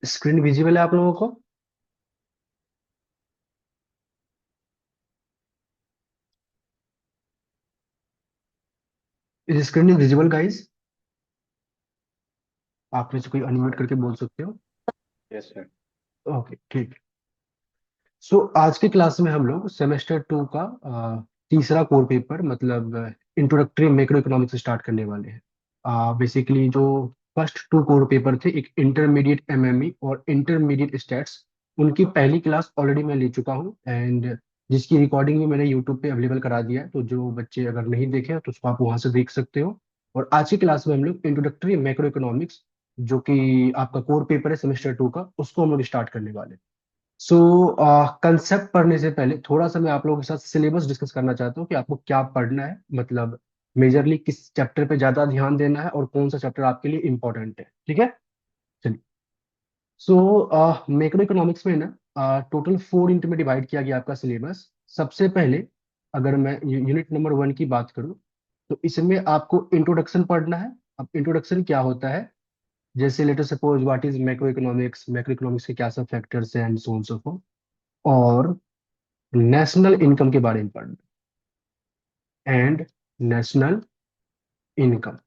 Screen visible है आप लोगों को? Is screen visible guys? आप में से कोई अनम्यूट करके बोल सकते हो? Yes sir. ओके, ठीक। सो आज की क्लास में हम लोग सेमेस्टर 2 का तीसरा कोर पेपर मतलब इंट्रोडक्टरी मैक्रो इकोनॉमिक्स स्टार्ट करने वाले हैं। बेसिकली जो फर्स्ट 2 कोर पेपर थे, एक इंटरमीडिएट एमएमई और इंटरमीडिएट स्टैट्स, उनकी पहली क्लास ऑलरेडी मैं ले चुका हूँ, एंड जिसकी रिकॉर्डिंग भी मैंने यूट्यूब पे अवेलेबल करा दिया है। तो जो बच्चे अगर नहीं देखे हैं तो उसको आप वहां से देख सकते हो। और आज की क्लास में हम लोग इंट्रोडक्टरी मैक्रो इकोनॉमिक्स, जो कि आपका कोर पेपर है सेमेस्टर 2 का, उसको हम लोग स्टार्ट करने वाले हैं। सो कंसेप्ट पढ़ने से पहले थोड़ा सा मैं आप लोगों के साथ सिलेबस डिस्कस करना चाहता हूँ कि आपको क्या पढ़ना है, मतलब मेजरली किस चैप्टर पे ज्यादा ध्यान देना है और कौन सा चैप्टर आपके लिए इंपॉर्टेंट है। ठीक है, चलिए। सो मैक्रो इकोनॉमिक्स में ना टोटल 4 यूनिट में डिवाइड किया गया आपका सिलेबस। सबसे पहले अगर मैं यूनिट नंबर 1 की बात करूँ, तो इसमें आपको इंट्रोडक्शन पढ़ना है। अब इंट्रोडक्शन क्या होता है, जैसे late us suppose what is macro economics के क्या सब फैक्टर्स हैं and so on so forth. और नेशनल इनकम के बारे में पढ़ना, एंड नेशनल इनकम।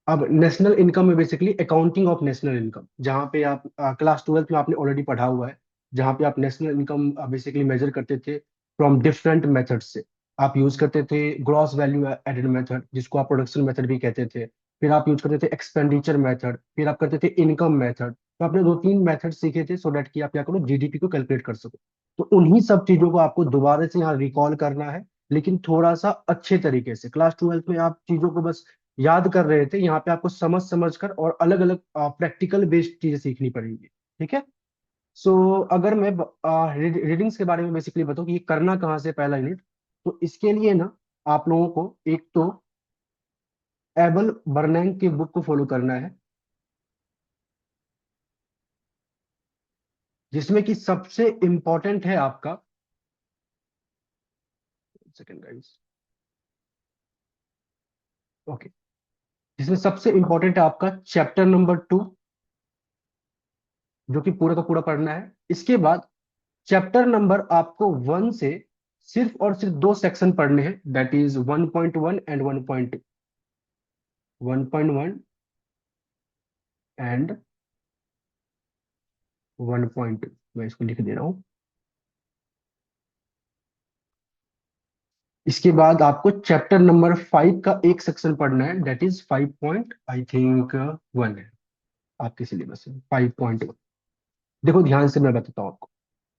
अब नेशनल इनकम में basically accounting of national income, जहाँ पे आप क्लास 12th में आपने ऑलरेडी पढ़ा हुआ है, जहाँ पे आप नेशनल इनकम बेसिकली मेजर करते थे फ्रॉम डिफरेंट मेथड्स से। आप यूज करते थे ग्रॉस वैल्यू एडेड मेथड, जिसको आप प्रोडक्शन मेथड भी कहते थे। फिर आप यूज करते थे एक्सपेंडिचर मेथड, फिर आप करते थे इनकम मेथड। तो आपने 2-3 मेथड सीखे थे सो दैट कि आप क्या करो, जीडीपी को कैलकुलेट कर सको। तो उन्हीं सब चीजों को आपको दोबारा से यहाँ रिकॉल करना है, लेकिन थोड़ा सा अच्छे तरीके से। क्लास 12th में आप चीजों को बस याद कर रहे थे, यहाँ पे आपको समझ समझ कर और अलग अलग प्रैक्टिकल बेस्ड चीजें सीखनी पड़ेंगी। ठीक है। सो अगर मैं रीडिंग्स के बारे में बेसिकली बताऊं कि ये करना कहाँ से पहला यूनिट, तो इसके लिए ना आप लोगों को एक तो एबल बर्नैंग की बुक को फॉलो करना है, जिसमें कि सबसे इंपॉर्टेंट है आपका, सेकंड गाइस, ओके, जिसमें सबसे इंपॉर्टेंट है आपका चैप्टर नंबर 2, जो कि पूरा का पूरा पढ़ना है। इसके बाद चैप्टर नंबर आपको 1 से सिर्फ और सिर्फ 2 सेक्शन पढ़ने हैं, दैट इज 1.1 एंड 1.2, 1.1 एंड 1.2। मैं इसको लिख दे रहा हूँ। इसके बाद आपको चैप्टर नंबर 5 का एक सेक्शन पढ़ना है, that is 5 point I think 1 है आपके सिलेबस में, 5.1। देखो ध्यान से मैं बताता हूँ आपको।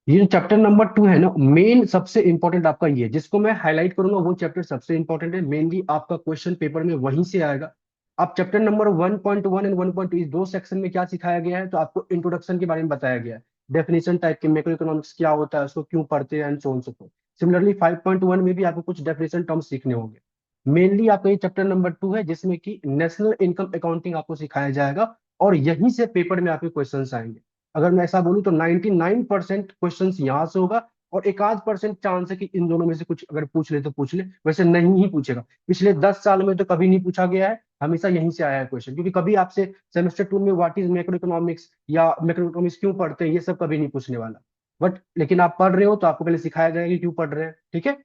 ये जो चैप्टर नंबर 2 है ना, मेन सबसे इंपॉर्टेंट आपका ये है, जिसको मैं हाईलाइट करूंगा वो चैप्टर सबसे इंपॉर्टेंट है। मेनली आपका क्वेश्चन पेपर में वहीं से आएगा। आप चैप्टर नंबर 1.1 एंड 1.2 इस 2 सेक्शन में क्या सिखाया गया है, तो आपको इंट्रोडक्शन के बारे में बताया गया है, डेफिनेशन टाइप के, मैक्रो इकोनॉमिक्स क्या होता है, उसको क्यों पढ़ते हैं and so on so fourth. Similarly 5.1 में भी आपको कुछ डेफिनेशन टर्म्स सीखने होंगे। मेनली आपका ये चैप्टर नंबर 2 है, जिसमें कि नेशनल इनकम अकाउंटिंग आपको सिखाया जाएगा, और यहीं से पेपर में आपके क्वेश्चंस आएंगे। अगर मैं ऐसा बोलूं तो 99% क्वेश्चन यहाँ से होगा, और एक आध परसेंट चांस है कि इन दोनों में से कुछ अगर पूछ ले तो पूछ ले, वैसे नहीं ही पूछेगा। पिछले 10 साल में तो कभी नहीं पूछा गया है, हमेशा यहीं से आया है क्वेश्चन, क्योंकि कभी आपसे सेमेस्टर 2 में व्हाट इज मैक्रो इकोनॉमिक्स या मैक्रो इकोनॉमिक्स क्यों पढ़ते हैं, ये सब कभी नहीं पूछने वाला। बट लेकिन आप पढ़ रहे हो तो आपको पहले सिखाया जाएगा कि क्यों पढ़ रहे हैं। ठीक है।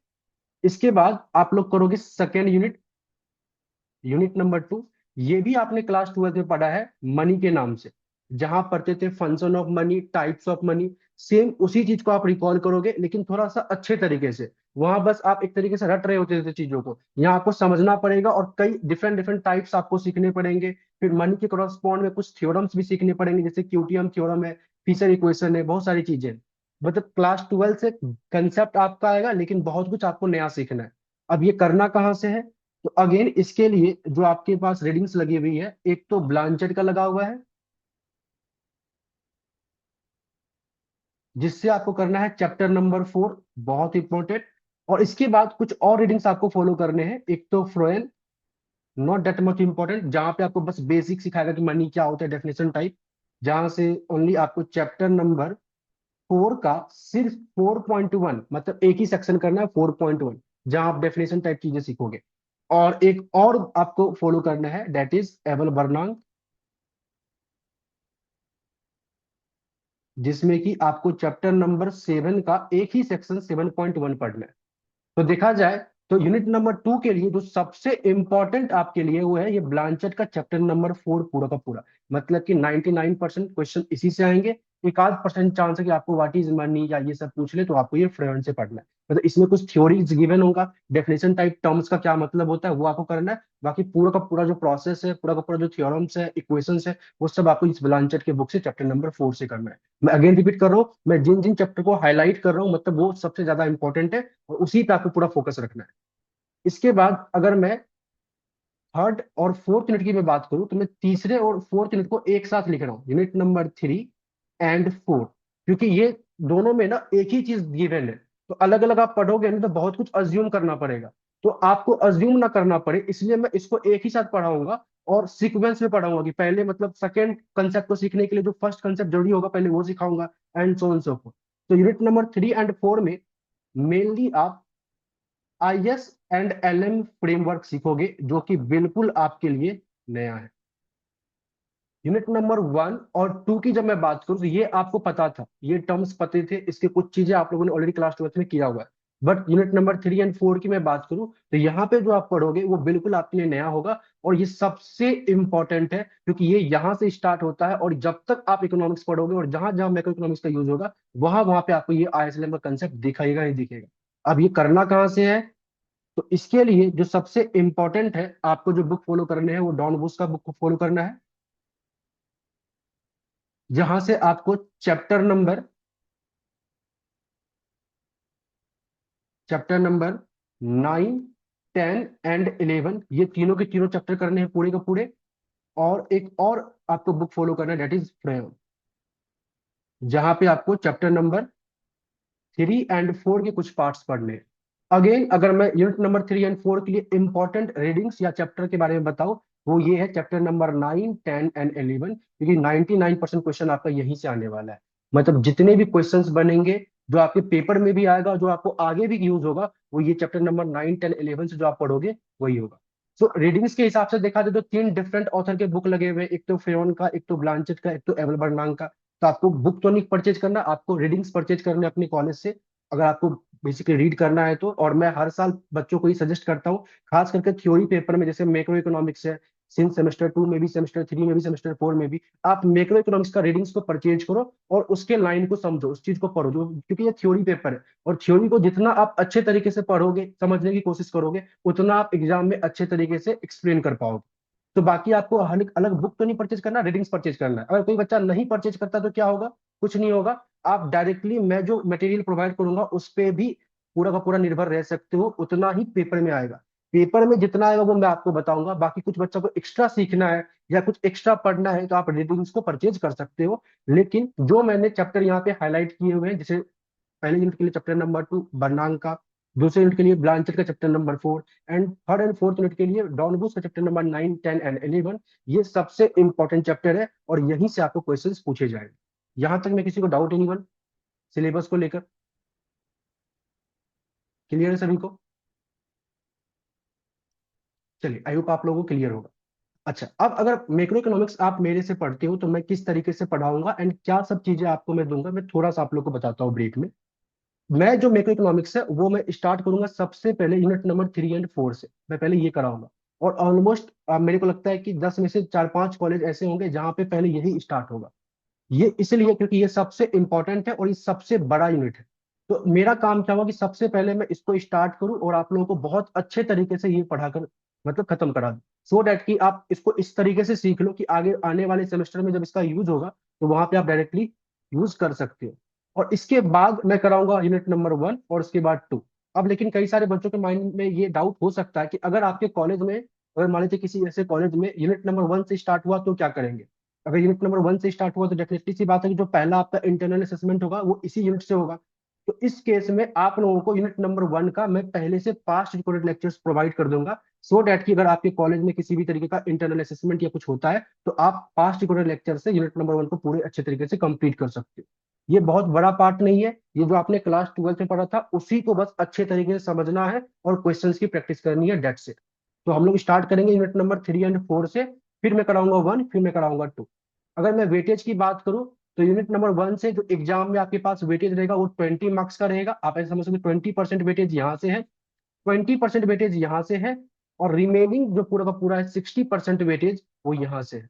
इसके बाद आप लोग करोगे सेकेंड यूनिट, यूनिट नंबर 2। ये भी आपने क्लास 12 में पढ़ा है, मनी के नाम से, जहां पढ़ते थे function of money, types of money. Same उसी चीज को आप रिकॉल करोगे, लेकिन थोड़ा सा अच्छे तरीके से। वहां बस आप एक तरीके से रट रहे होते थे चीजों को, यहाँ आपको समझना पड़ेगा, और कई डिफरेंट डिफरेंट टाइप्स आपको सीखने पड़ेंगे। फिर मनी के करस्पॉन्ड में कुछ थ्योरम्स भी सीखने पड़ेंगे, जैसे क्यूटीएम थ्योरम है, फिशर इक्वेशन है, बहुत सारी चीजें हैं। मतलब क्लास 12 से कंसेप्ट आपका आएगा, लेकिन बहुत कुछ आपको नया सीखना है। अब ये करना कहाँ से है, तो अगेन इसके लिए जो आपके पास रीडिंग्स लगी हुई है, एक तो ब्लांचेट का लगा हुआ है, जिससे आपको करना है चैप्टर नंबर 4, बहुत इंपॉर्टेंट। और इसके बाद कुछ और रीडिंग्स आपको फॉलो करने हैं, एक तो फ्रोएन, नॉट दैट मच इंपॉर्टेंट, जहां पे आपको बस बेसिक सिखाएगा कि मनी क्या होता है, डेफिनेशन टाइप, जहां से ओनली आपको चैप्टर नंबर 4 का सिर्फ 4.1, मतलब एक ही सेक्शन करना है 4.1, जहां आप डेफिनेशन टाइप चीजें सीखोगे। और एक और आपको फॉलो करना है, दैट इज एबल बर्नांग, जिसमें कि आपको चैप्टर नंबर 7 का एक ही सेक्शन 7.1 पढ़ना है। तो देखा जाए तो यूनिट नंबर 2 के लिए जो सबसे इंपॉर्टेंट आपके लिए वो है ये ब्लांचेट का चैप्टर नंबर 4 पूरा का पूरा। मतलब कि 99% क्वेश्चन इसी से आएंगे। एक आध परसेंट चांस है कि आपको व्हाट इज मनी या ये सब पूछ ले, तो आपको ये फ्रेंड से पढ़ना है। मतलब इसमें कुछ थ्योरीज गिवन होगा, डेफिनेशन टाइप टर्म्स का क्या मतलब होता है वो आपको करना है। बाकी पूरा का पूरा जो प्रोसेस है, पूरा का पूरा जो थ्योरम्स है, इक्वेशंस है, वो सब आपको इस ब्लांचेट के बुक से चैप्टर नंबर 4 से करना है। मैं अगेन रिपीट कर रहा हूँ, मैं जिन जिन चैप्टर को हाईलाइट कर रहा हूँ मतलब वो सबसे ज्यादा इंपॉर्टेंट है और उसी पे आपको पूरा फोकस रखना है। इसके बाद अगर मैं थर्ड और फोर्थ यूनिट की मैं बात करूं तो मैं तीसरे और फोर्थ यूनिट को एक साथ लिख रहा हूँ, यूनिट नंबर 3 एंड 4। क्योंकि ये दोनों में ना एक ही चीज गिवन है, तो अलग अलग आप पढ़ोगे ना तो बहुत कुछ अज्यूम करना पड़ेगा। तो आपको अज्यूम ना करना पड़े इसलिए मैं इसको एक ही साथ पढ़ाऊंगा और सीक्वेंस में पढ़ाऊंगा कि पहले मतलब सेकेंड कंसेप्ट को सीखने के लिए जो फर्स्ट कंसेप्ट जरूरी होगा पहले वो सिखाऊंगा, and so on so fourth. तो यूनिट नंबर 3 एंड 4 में मेनली आप IS एंड LM फ्रेमवर्क सीखोगे जो कि बिल्कुल आपके लिए नया है। यूनिट नंबर 1 और 2 की जब मैं बात करूं तो ये आपको पता था, ये टर्म्स पते थे, इसके कुछ चीजें आप लोगों ने ऑलरेडी क्लास 12 में किया हुआ है। बट यूनिट नंबर 3 एंड 4 की मैं बात करूं तो यहाँ पे जो आप पढ़ोगे वो बिल्कुल आपके लिए नया होगा। और ये सबसे इंपॉर्टेंट है क्योंकि ये यहाँ से स्टार्ट होता है और जब तक आप इकोनॉमिक्स पढ़ोगे और जहां जहां मैक्रो इकोनॉमिक्स का यूज होगा वहां वहां पे आपको ये ISLM का कंसेप्ट दिखाएगा ही दिखेगा। अब ये करना कहाँ से है? तो इसके लिए जो सबसे इंपॉर्टेंट है आपको जो बुक फॉलो करने हैं वो डॉन बुश का बुक को फॉलो करना है, जहां से आपको चैप्टर नंबर 9, 10 एंड 11 ये तीनों के तीनों चैप्टर करने हैं पूरे के पूरे। और एक और आपको बुक फॉलो करना है डेट इज फ्रेम, जहां पे आपको चैप्टर नंबर 3 एंड 4 के कुछ पार्ट्स पढ़ने हैं। अगेन अगर मैं यूनिट नंबर 3 एंड 4 के लिए इंपॉर्टेंट रीडिंग्स या चैप्टर के बारे में बताऊं, वो ये है चैप्टर नंबर 9, 10 एंड 11, क्योंकि 99% क्वेश्चन आपका यहीं से आने वाला है। मतलब जितने भी क्वेश्चंस बनेंगे जो आपके पेपर में भी आएगा जो आपको आगे भी यूज होगा वो ये चैप्टर नंबर 9, 10, 11 से जो आप पढ़ोगे वही होगा। सो रीडिंग्स के हिसाब से देखा जाए तो 3 डिफरेंट ऑथर के बुक लगे हुए हैं, एक तो फ्रेयन का, एक तो ब्लांचेट का, एक तो एवल बर्नांग का। तो आपको बुक तो नहीं परचेज करना, आपको रीडिंग्स परचेज करने अपने कॉलेज से, अगर आपको बेसिकली रीड करना है तो। और मैं हर साल बच्चों को ही सजेस्ट करता हूँ, खास करके थ्योरी पेपर में जैसे मैक्रो इकोनॉमिक्स है, सिंस सेमेस्टर 2 में भी, सेमेस्टर 3 में भी, सेमेस्टर 4 में भी आप मैक्रो इकोनॉमिक्स का रीडिंग्स को परचेज करो और उसके लाइन को समझो, उस चीज को पढ़ो जो, क्योंकि ये थ्योरी पेपर है और थ्योरी को जितना आप अच्छे तरीके से पढ़ोगे समझने की कोशिश करोगे उतना आप एग्जाम में अच्छे तरीके से एक्सप्लेन कर पाओगे। तो बाकी आपको हर एक अलग बुक तो नहीं परचेज करना, रीडिंग्स परचेज करना है। अगर कोई बच्चा नहीं परचेज करता तो क्या होगा? कुछ नहीं होगा, आप डायरेक्टली मैं जो मटेरियल प्रोवाइड करूंगा उस पे भी पूरा का पूरा निर्भर रह सकते हो, उतना ही पेपर में आएगा। पेपर में जितना आएगा वो मैं आपको बताऊंगा, बाकी कुछ बच्चों को एक्स्ट्रा सीखना है या कुछ एक्स्ट्रा पढ़ना है तो आप रीडिंग्स को परचेज कर सकते हो। लेकिन जो मैंने चैप्टर यहाँ पे हाईलाइट किए हुए हैं, जैसे पहले यूनिट के लिए चैप्टर नंबर 2 बर्नांग का, दूसरे यूनिट के लिए ब्लांचेट का chapter number 4, and third and fourth unit के लिए डॉनबूस का चैप्टर नंबर 9, 10 एंड 11, ये सबसे इंपॉर्टेंट चैप्टर है और यहीं से आपको क्वेश्चंस पूछे जाएंगे। यहां तक में किसी को डाउट एनीवन सिलेबस को लेकर? क्लियर है सभी को? चलिए आई होप आप लोगों को क्लियर होगा। अच्छा, अब अगर मैक्रो इकोनॉमिक्स आप मेरे से पढ़ते हो तो मैं किस तरीके से पढ़ाऊंगा एंड क्या सब चीजें आपको मैं दूंगा, मैं थोड़ा सा आप लोग को बताता हूँ ब्रीफ में। मैं जो मैक्रो इकोनॉमिक्स है वो मैं स्टार्ट करूंगा सबसे पहले यूनिट नंबर 3 एंड 4 से, मैं पहले ये कराऊंगा। और ऑलमोस्ट मेरे को लगता है कि 10 में से 4-5 कॉलेज ऐसे होंगे जहां पे पहले यही स्टार्ट होगा। ये इसलिए क्योंकि ये सबसे इंपॉर्टेंट है और ये सबसे बड़ा यूनिट है। तो मेरा काम क्या होगा कि सबसे पहले मैं इसको स्टार्ट करूं और आप लोगों को बहुत अच्छे तरीके से ये पढ़ाकर मतलब खत्म करा दूं, सो डैट कि आप इसको इस तरीके से सीख लो कि आगे आने वाले सेमेस्टर में जब इसका यूज होगा तो वहां पे आप डायरेक्टली यूज कर सकते हो। और इसके बाद मैं कराऊंगा यूनिट नंबर 1 और उसके बाद 2। अब लेकिन कई सारे बच्चों के माइंड में ये डाउट हो सकता है कि अगर आपके कॉलेज में, अगर मान लीजिए किसी ऐसे कॉलेज में यूनिट नंबर 1 से स्टार्ट हुआ तो क्या करेंगे? अगर यूनिट नंबर 1 से स्टार्ट हुआ तो डेफिनेटली सी बात है कि जो पहला आपका इंटरनल असेसमेंट होगा वो इसी यूनिट से होगा। तो इस केस में आप लोगों को यूनिट नंबर 1 का मैं पहले से पास्ट रिकॉर्डेड लेक्चर्स प्रोवाइड कर दूंगा, सो डैट कि अगर आपके कॉलेज में किसी भी तरीके का इंटरनल असेसमेंट या कुछ होता है तो आप पास्ट रिकॉर्डेड लेक्चर से यूनिट नंबर 1 को पूरे अच्छे तरीके से कंप्लीट कर सकते हो। ये बहुत बड़ा पार्ट नहीं है, ये जो आपने क्लास 12 में पढ़ा था उसी को बस अच्छे तरीके से समझना है और क्वेश्चंस की प्रैक्टिस करनी है, डेट्स इट। तो हम लोग स्टार्ट करेंगे यूनिट नंबर 3 एंड 4 से, फिर मैं कराऊंगा 1, फिर मैं कराऊंगा 2। अगर मैं वेटेज की बात करूं तो यूनिट नंबर 1 से जो एग्जाम में आपके पास वेटेज रहेगा वो 20 मार्क्स का रहेगा। आप ऐसे समझ सकते 20% वेटेज यहाँ से है, 20% वेटेज यहाँ से है, और रिमेनिंग जो पूरा का पूरा है 60% वेटेज वो यहाँ से है।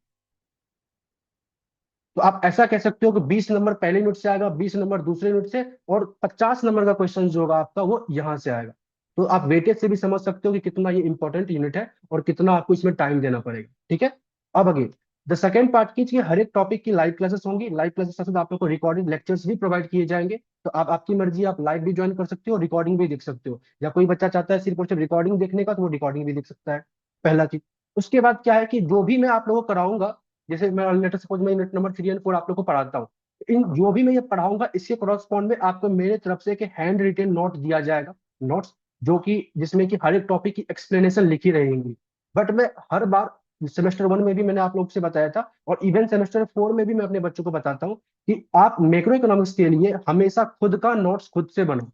तो आप ऐसा कह सकते हो कि 20 नंबर पहले यूनिट से आएगा, 20 नंबर दूसरे यूनिट से, और 50 नंबर का क्वेश्चन जो होगा आपका वो यहाँ से आएगा। तो आप वेटेज से भी समझ सकते हो कि कितना ये इंपॉर्टेंट यूनिट है और कितना आपको इसमें टाइम देना पड़ेगा। ठीक है। अब अगेन द सेकेंड पार्ट की हर एक टॉपिक की लाइव क्लासेस होंगी। लाइव क्लासेस के साथ आप लोग को रिकॉर्डेड लेक्चर्स भी प्रोवाइड किए जाएंगे। तो आप आपकी मर्जी, आप लाइव भी ज्वाइन कर सकते हो, रिकॉर्डिंग भी देख सकते हो, या कोई बच्चा चाहता है सिर्फ और सिर्फ रिकॉर्डिंग देखने का तो वो रिकॉर्डिंग भी देख सकता है। पहला चीज। उसके बाद क्या है कि जो भी मैं आप लोगों को कराऊंगा, जैसे मैं लेटर सपोज मैं यूनिट नंबर 3 और 4 आप लोग को पढ़ाता हूँ, इन जो भी मैं ये पढ़ाऊंगा इसके करॉस्पॉन्ड में आपको मेरे तरफ से एक हैंड रिटेन नोट दिया जाएगा। नोट्स जो कि जिसमें कि हर एक टॉपिक की एक्सप्लेनेशन लिखी रहेंगी। बट मैं हर बार सेमेस्टर 1 में भी मैंने आप लोग से बताया था, और इवन सेमेस्टर 4 में भी मैं अपने बच्चों को बताता हूँ कि आप मैक्रो इकोनॉमिक्स के लिए हमेशा खुद का नोट्स खुद से बनाओ।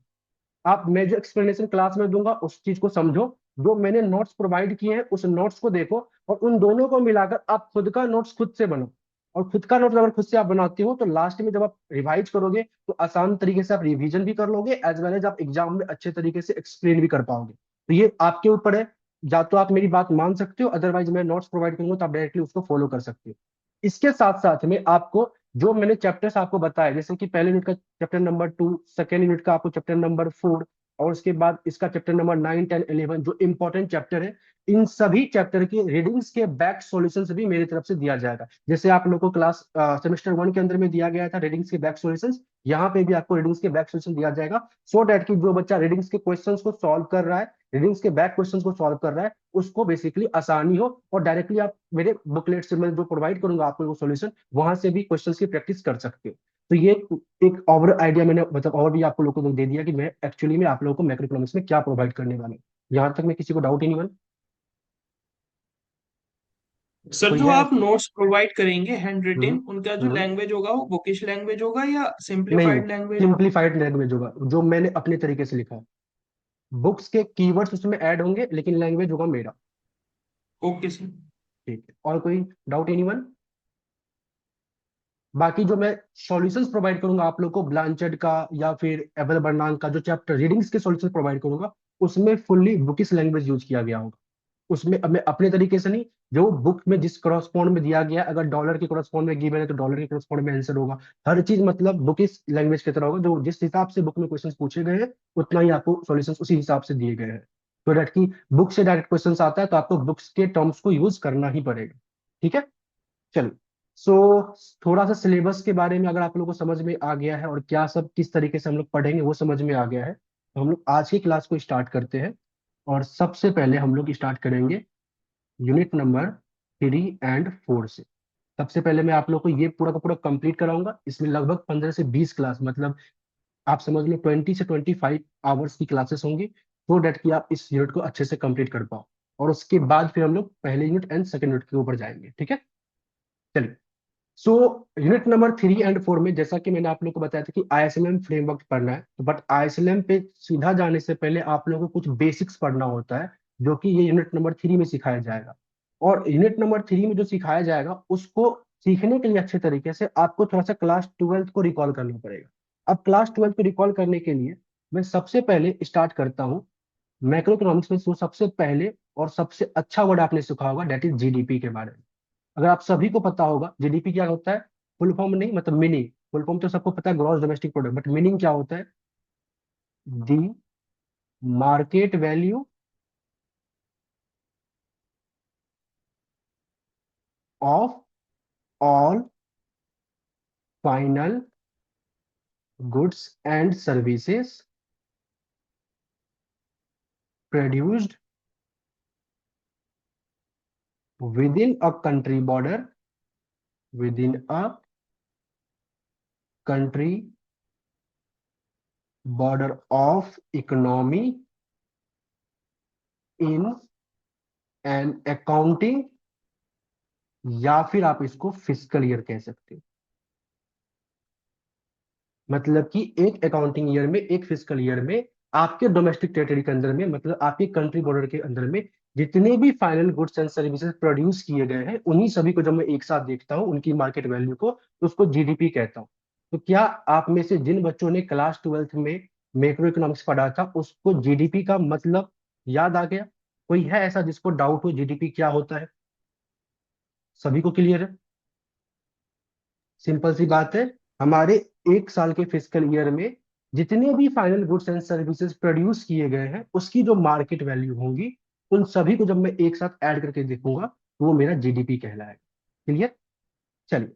आप मैं जो एक्सप्लेनेशन क्लास में दूंगा उस चीज को समझो, जो मैंने नोट्स प्रोवाइड किए हैं उस नोट्स को देखो, और उन दोनों को मिलाकर आप खुद का नोट्स खुद से बनाओ। और खुद का नोट्स अगर खुद से आप बनाते हो तो लास्ट में जब आप रिवाइज करोगे तो आसान तरीके से आप रिवीजन भी कर लोगे, एज वेल एज आप एग्जाम में अच्छे तरीके से एक्सप्लेन भी कर पाओगे। तो ये आपके ऊपर है। या तो आप मेरी बात मान सकते हो, अदरवाइज मैं नोट्स प्रोवाइड करूंगा तो आप डायरेक्टली उसको फॉलो कर सकते हो। इसके साथ साथ में आपको जो मैंने चैप्टर्स आपको बताया, जैसे कि पहले यूनिट का चैप्टर नंबर 2, सेकेंड यूनिट का आपको चैप्टर नंबर 4, और उसके बाद इसका चैप्टर नंबर 9, 10, 11 जो इंपॉर्टेंट चैप्टर है, इन सभी चैप्टर के रीडिंग्स के बैक सॉल्यूशंस भी मेरी तरफ से दिया जाएगा। जैसे आप लोगों को क्लास सेमेस्टर 1 के अंदर में दिया गया था रीडिंग्स के बैक सॉल्यूशंस, यहाँ पे भी आपको रीडिंग्स के बैक सॉल्यूशन दिया जाएगा, सो डैट कि जो बच्चा रीडिंग्स के क्वेश्चंस को सॉल्व कर रहा है, रीडिंग्स के बैक क्वेश्चंस को सॉल्व कर रहा है, उसको बेसिकली आसानी हो, और डायरेक्टली आप मेरे बुकलेट से मैं जो प्रोवाइड करूंगा आपको सॉल्यूशन, वहां से भी क्वेश्चंस की प्रैक्टिस कर सकते हो। तो ये एक ओवर आइडिया मैंने मतलब और भी आप लोगों को दे दिया कि मैं एक्चुअली में आप लोगों को मैक्रो इकोनॉमिक्स में क्या प्रोवाइड करने वाला हूँ। यहाँ तक में किसी को डाउट ही नहीं बन। सर कोई जो है? आप नोट्स प्रोवाइड करेंगे हैंड हम्म। रिटेन, उनका जो हम्म। लैंग्वेज होगा वो बुकिश लैंग्वेज होगा या नहीं नहीं, सिंप्लीफाइड लैंग्वेज होगा? सिंप्लीफाइड लैंग्वेज होगा जो मैंने अपने तरीके से लिखा है। बुक्स के कीवर्ड्स उसमें ऐड होंगे लेकिन लैंग्वेज होगा मेरा। Okay sir. ठीक है, और कोई डाउट एनी? बाकी जो मैं सॉल्यूशंस प्रोवाइड करूंगा आप लोग को ब्लांचेड का या फिर एबल बर्नान का जो चैप्टर रीडिंग्स के सॉल्यूशंस प्रोवाइड करूंगा, उसमें फुल्ली बुकिश लैंग्वेज यूज किया गया होगा। उसमें अब मैं अपने तरीके से नहीं, जो बुक में जिस करॉस्पॉन्ड में दिया गया है, अगर डॉलर के करॉस्पॉन्ड में गिवन है तो डॉलर के करॉस्पॉन्ड में आंसर होगा। हर चीज मतलब बुकिश लैंग्वेज की तरह होगा, जो जिस हिसाब से बुक में क्वेश्चंस पूछे गए हैं उतना ही आपको सॉल्यूशंस उसी हिसाब से दिए गए हैं। तो डेट की बुक से डायरेक्ट क्वेश्चंस आता है तो आपको बुक्स के टर्म्स को यूज करना ही पड़ेगा। ठीक है। चलिए। सो थोड़ा सा सिलेबस के बारे में अगर आप लोगों को समझ में आ गया है और क्या सब किस तरीके से हम लोग पढ़ेंगे वो समझ में आ गया है, तो हम लोग आज की क्लास को स्टार्ट करते हैं। और सबसे पहले हम लोग स्टार्ट करेंगे यूनिट नंबर 3 और 4 से। सबसे पहले मैं आप लोग को ये पूरा का पूरा कंप्लीट कराऊंगा। इसमें लगभग 15 से 20 क्लास, मतलब आप समझ लो 20 से 25 आवर्स की क्लासेस होंगी, सो डेट कि आप इस यूनिट को अच्छे से कंप्लीट कर पाओ। और उसके बाद फिर हम लोग पहले यूनिट एंड सेकंड यूनिट के ऊपर जाएंगे। ठीक है। चलिए। सो यूनिट नंबर 3 और 4 में जैसा कि मैंने आप लोग को बताया था कि आईएसएलएम फ्रेमवर्क पढ़ना है, तो बट आईएसएलएम पे सीधा जाने से पहले आप लोगों को कुछ बेसिक्स पढ़ना होता है, जो कि ये यूनिट नंबर 3 में सिखाया जाएगा। और यूनिट नंबर 3 में जो सिखाया जाएगा उसको सीखने के लिए अच्छे तरीके से आपको थोड़ा सा क्लास 12th को रिकॉल करना पड़ेगा। अब क्लास 12th को रिकॉल करने के लिए मैं सबसे पहले स्टार्ट करता हूँ मैक्रो इकोनॉमिक्स में। जो सबसे पहले और सबसे अच्छा वर्ड आपने सीखा होगा दैट इज जीडीपी के बारे में। अगर आप सभी को पता होगा जीडीपी क्या होता है, फुल फॉर्म नहीं मतलब मीनिंग, फुल फॉर्म तो सबको पता है gross domestic product, but meaning क्या होता है? दी market value of all final goods and services produced with in a country border, with in a country border of economy in an accounting, या फिर आप इसको फिस्कल ईयर कह सकते हो। मतलब कि एक अकाउंटिंग ईयर में, एक फिस्कल ईयर में, आपके डोमेस्टिक टेरिटरी के अंदर में, मतलब आपके कंट्री बॉर्डर के अंदर में जितने भी final goods and services produce किए गए हैं उन्हीं सभी को जब मैं एक साथ देखता हूँ उनकी मार्केट वैल्यू को, तो उसको जीडीपी कहता हूँ। तो क्या आप में से जिन बच्चों ने क्लास ट्वेल्थ में मैक्रो इकोनॉमिक्स पढ़ा था उसको जीडीपी का मतलब याद आ गया? कोई है ऐसा जिसको डाउट हो जीडीपी क्या होता है? सभी को क्लियर है? सिंपल सी बात है। हमारे एक साल के फिजिकल ईयर में जितने भी final goods and services produce किए गए हैं उसकी जो मार्केट वैल्यू होंगी, उन सभी को जब मैं एक साथ ऐड करके देखूंगा तो वो मेरा जीडीपी कहलाएगा। क्लियर? चलिए,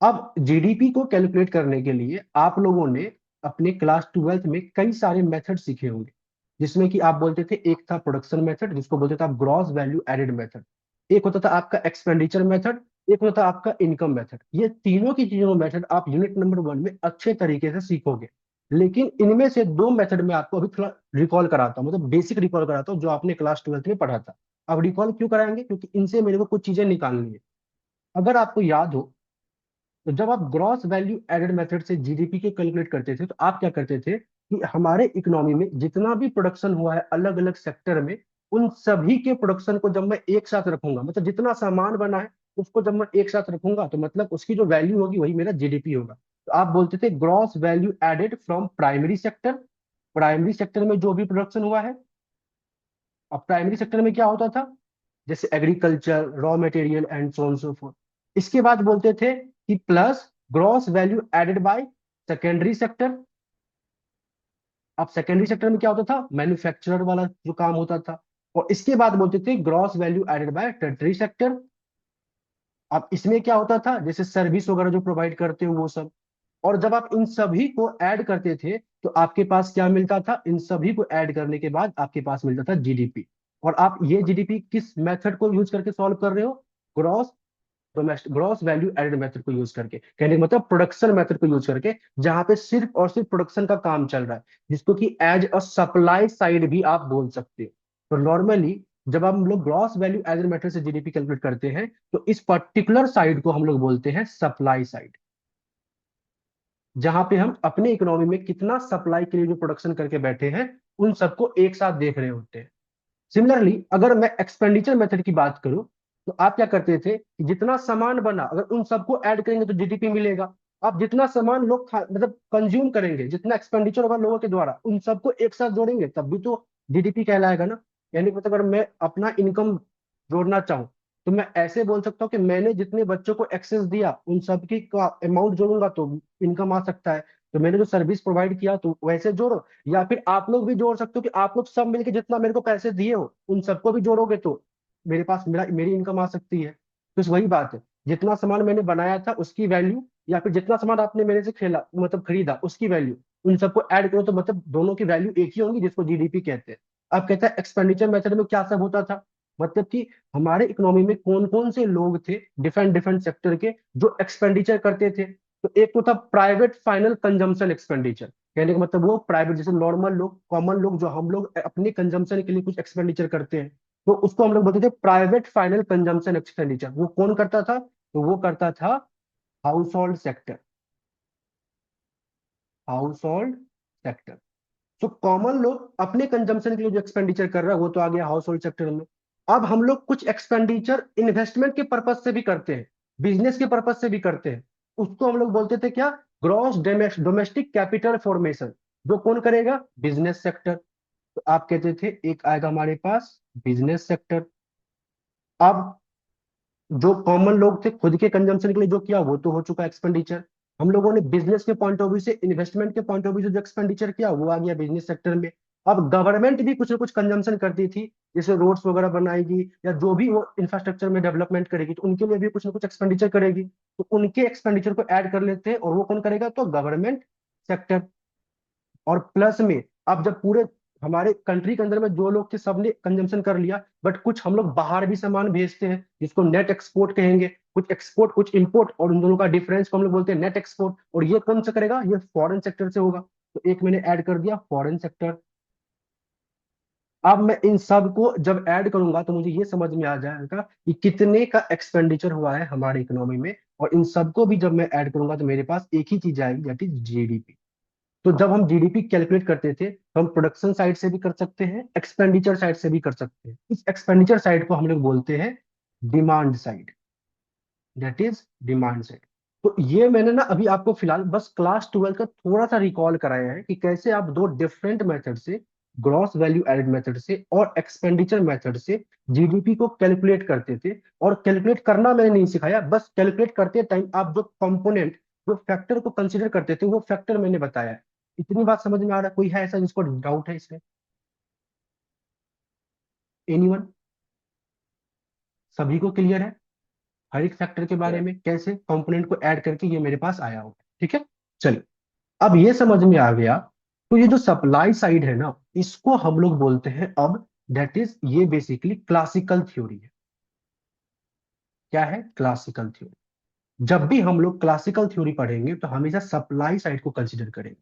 अब जीडीपी को कैलकुलेट करने के लिए आप लोगों ने अपने क्लास ट्वेल्थ में कई सारे मेथड सीखे होंगे, जिसमें कि आप बोलते थे, एक था प्रोडक्शन मेथड जिसको बोलते थे आप ग्रॉस वैल्यू एडेड मेथड, एक होता था आपका एक्सपेंडिचर मेथड, एक होता था आपका इनकम मेथड। ये तीनों की तीनों मेथड आप यूनिट नंबर 1 में अच्छे तरीके से सीखोगे। लेकिन इनमें से दो मेथड में आपको अभी थोड़ा रिकॉल कराता हूँ, मतलब बेसिक रिकॉल कराता हूँ जो आपने क्लास ट्वेल्थ में पढ़ा था। अब रिकॉल क्यों कराएंगे? क्योंकि इनसे मेरे को कुछ चीजें निकालनी है। अगर आपको याद हो, तो जब आप ग्रॉस वैल्यू एडेड मेथड से जीडीपी के कैलकुलेट करते थे तो आप क्या करते थे कि हमारे इकोनॉमी में जितना भी प्रोडक्शन हुआ है अलग अलग सेक्टर में, उन सभी के प्रोडक्शन को जब मैं एक साथ रखूंगा, मतलब जितना सामान बना है उसको जब मैं एक साथ रखूंगा, तो मतलब उसकी जो वैल्यू होगी वही मेरा जीडीपी होगा। तो आप बोलते थे gross value added from primary sector. Primary sector में जो भी प्रोडक्शन हुआ है, अब प्राइमरी सेक्टर में क्या होता था? जैसे agriculture, raw material and so on so forth. इसके बाद बोलते थे कि plus gross value added by secondary sector. अब सेकेंडरी सेक्टर में क्या होता था? मैन्युफैक्चरर वाला जो काम होता था। और इसके बाद बोलते थे gross value added by tertiary sector. अब इसमें क्या होता था? जैसे सर्विस वगैरह जो प्रोवाइड करते हो वो सब। और जब आप इन सभी को ऐड करते थे तो आपके पास क्या मिलता था? इन सभी को ऐड करने के बाद आपके पास मिलता था जीडीपी। और आप ये जीडीपी किस मेथड को यूज करके सॉल्व कर रहे हो? Gross domestic gross value added method को यूज करके, कहने का मतलब प्रोडक्शन मेथड को यूज करके, जहां पे सिर्फ और सिर्फ प्रोडक्शन का काम चल रहा है, जिसको कि एज अ सप्लाई साइड भी आप बोल सकते हो। तो नॉर्मली जब हम लोग ग्रॉस वैल्यू एडेड मेथड से जीडीपी कैलकुलेट करते हैं तो इस पर्टिकुलर साइड को हम लोग बोलते हैं सप्लाई साइड, जहां पे हम अपने इकोनॉमी में कितना सप्लाई के लिए जो प्रोडक्शन करके बैठे हैं उन सबको एक साथ देख रहे होते हैं। सिमिलरली अगर मैं एक्सपेंडिचर मेथड की बात करूं तो आप क्या करते थे कि जितना सामान बना अगर उन सबको ऐड करेंगे तो जीडीपी मिलेगा। आप जितना सामान लोग मतलब कंज्यूम करेंगे, जितना एक्सपेंडिचर होगा लोगों के द्वारा, उन सबको एक साथ जोड़ेंगे तब भी तो जीडीपी कहलाएगा ना। यानी कि मतलब अगर मैं अपना इनकम जोड़ना चाहूँ तो मैं ऐसे बोल सकता हूँ कि मैंने जितने बच्चों को एक्सेस दिया उन सबकी का अमाउंट जोड़ूंगा तो इनकम आ सकता है। तो मैंने जो सर्विस प्रोवाइड किया तो वैसे जोड़ो। या फिर आप लोग भी जोड़ सकते हो कि आप लोग सब मिलकर जितना मेरे को पैसे दिए हो उन सबको भी जोड़ोगे तो मेरे पास मेरी इनकम आ सकती है। तो इस वही बात है, जितना सामान मैंने बनाया था उसकी वैल्यू, या फिर जितना सामान आपने मेरे से खेला मतलब खरीदा उसकी वैल्यू, उन सबको ऐड करो तो मतलब दोनों की वैल्यू एक ही होंगी, जिसको जीडीपी कहते हैं। अब कहता है एक्सपेंडिचर मेथड में क्या सब होता था, मतलब कि हमारे इकोनॉमी में कौन कौन से लोग थे डिफरेंट डिफरेंट सेक्टर के जो एक्सपेंडिचर करते थे। तो एक तो था प्राइवेट फाइनल कंजम्पशन एक्सपेंडिचर, कहने का मतलब वो प्राइवेट जैसे नॉर्मल लोग, कॉमन लोग, जो हम लोग अपने कंजम्पशन के लिए कुछ एक्सपेंडिचर करते हैं, तो उसको हम लोग बोलते थे प्राइवेट फाइनल कंजम्पशन एक्सपेंडिचर। वो कौन करता था? तो वो करता था house hold sector. House hold sector. तो कॉमन लोग अपने कंजम्पशन के लिए जो एक्सपेंडिचर कर रहा है वो तो आ गया हाउस होल्ड सेक्टर में। अब हम लोग कुछ एक्सपेंडिचर इन्वेस्टमेंट के पर्पज से भी करते हैं, बिजनेस के पर्पज से भी करते हैं। उसको हम लोग बोलते थे क्या? Gross domestic capital formation. जो कौन करेगा? Business sector. तो आप कहते थे एक आएगा हमारे पास बिजनेस सेक्टर। अब जो कॉमन लोग थे खुद के कंजम्पशन के लिए जो किया वो तो हो चुका एक्सपेंडिचर। हम लोगों ने बिजनेस के पॉइंट ऑफ व्यू से, इन्वेस्टमेंट के पॉइंट ऑफ व्यू से जो एक्सपेंडिचर किया वो आ गया बिजनेस सेक्टर में। अब गवर्नमेंट भी कुछ ना कुछ कंजम्पशन करती थी, जैसे रोड्स वगैरह बनाएगी या जो भी वो इंफ्रास्ट्रक्चर में डेवलपमेंट करेगी तो उनके लिए भी कुछ ना कुछ एक्सपेंडिचर करेगी। तो उनके एक्सपेंडिचर को ऐड कर लेते हैं और वो कौन करेगा? तो गवर्नमेंट सेक्टर। और प्लस में अब जब पूरे हमारे कंट्री के अंदर में जो लोग थे सबने कंजम्पशन कर लिया, बट कुछ हम लोग बाहर भी सामान भेजते हैं जिसको नेट एक्सपोर्ट कहेंगे। कुछ एक्सपोर्ट कुछ इंपोर्ट, और उन दोनों का डिफरेंस को हम लोग बोलते हैं नेट एक्सपोर्ट। और ये कौन सा करेगा? ये फॉरेन सेक्टर से होगा। तो एक मैंने ऐड कर दिया फॉरेन सेक्टर। अब मैं इन सब को जब ऐड करूंगा तो मुझे ये समझ में आ जाएगा कि कितने का एक्सपेंडिचर हुआ है हमारे इकोनॉमी में। और इन सबको भी जब मैं ऐड करूंगा तो मेरे पास एक ही चीज आएगी, दैट इज जीडीपी। तो जब हम जीडीपी कैलकुलेट करते थे तो हम प्रोडक्शन साइड से भी कर सकते हैं, एक्सपेंडिचर साइड से भी कर सकते हैं। इस एक्सपेंडिचर साइड को हम लोग बोलते हैं demand side, that is demand side. तो ये मैंने ना अभी आपको फिलहाल बस क्लास 12 का थोड़ा सा रिकॉल कराया है कि कैसे आप दो डिफरेंट मेथड से, ग्रॉस वैल्यू एडेड मेथड से और एक्सपेंडिचर मेथड से जीडीपी को कैलकुलेट करते थे। और कैलकुलेट करना मैंने नहीं सिखाया, बस कैलकुलेट करते टाइम आप जो कंपोनेंट, जो फैक्टर को कंसीडर करते थे वो फैक्टर मैंने बताया है। इतनी बात समझ में आ रहा है? कोई है ऐसा जिसको डाउट है इसमें? एनीवन? सभी को क्लियर है हर एक फैक्टर के बारे में, कैसे कंपोनेंट को ऐड करके ये मेरे पास आया होगा? ठीक है, चलिए। अब ये समझ में आ गया। तो ये जो सप्लाई साइड है ना, इसको हम लोग बोलते हैं अब, दैट इज ये बेसिकली क्लासिकल थ्योरी है। क्या है? Classical theory. जब भी हम लोग क्लासिकल थ्योरी पढ़ेंगे तो हमेशा सप्लाई साइड को कंसीडर करेंगे।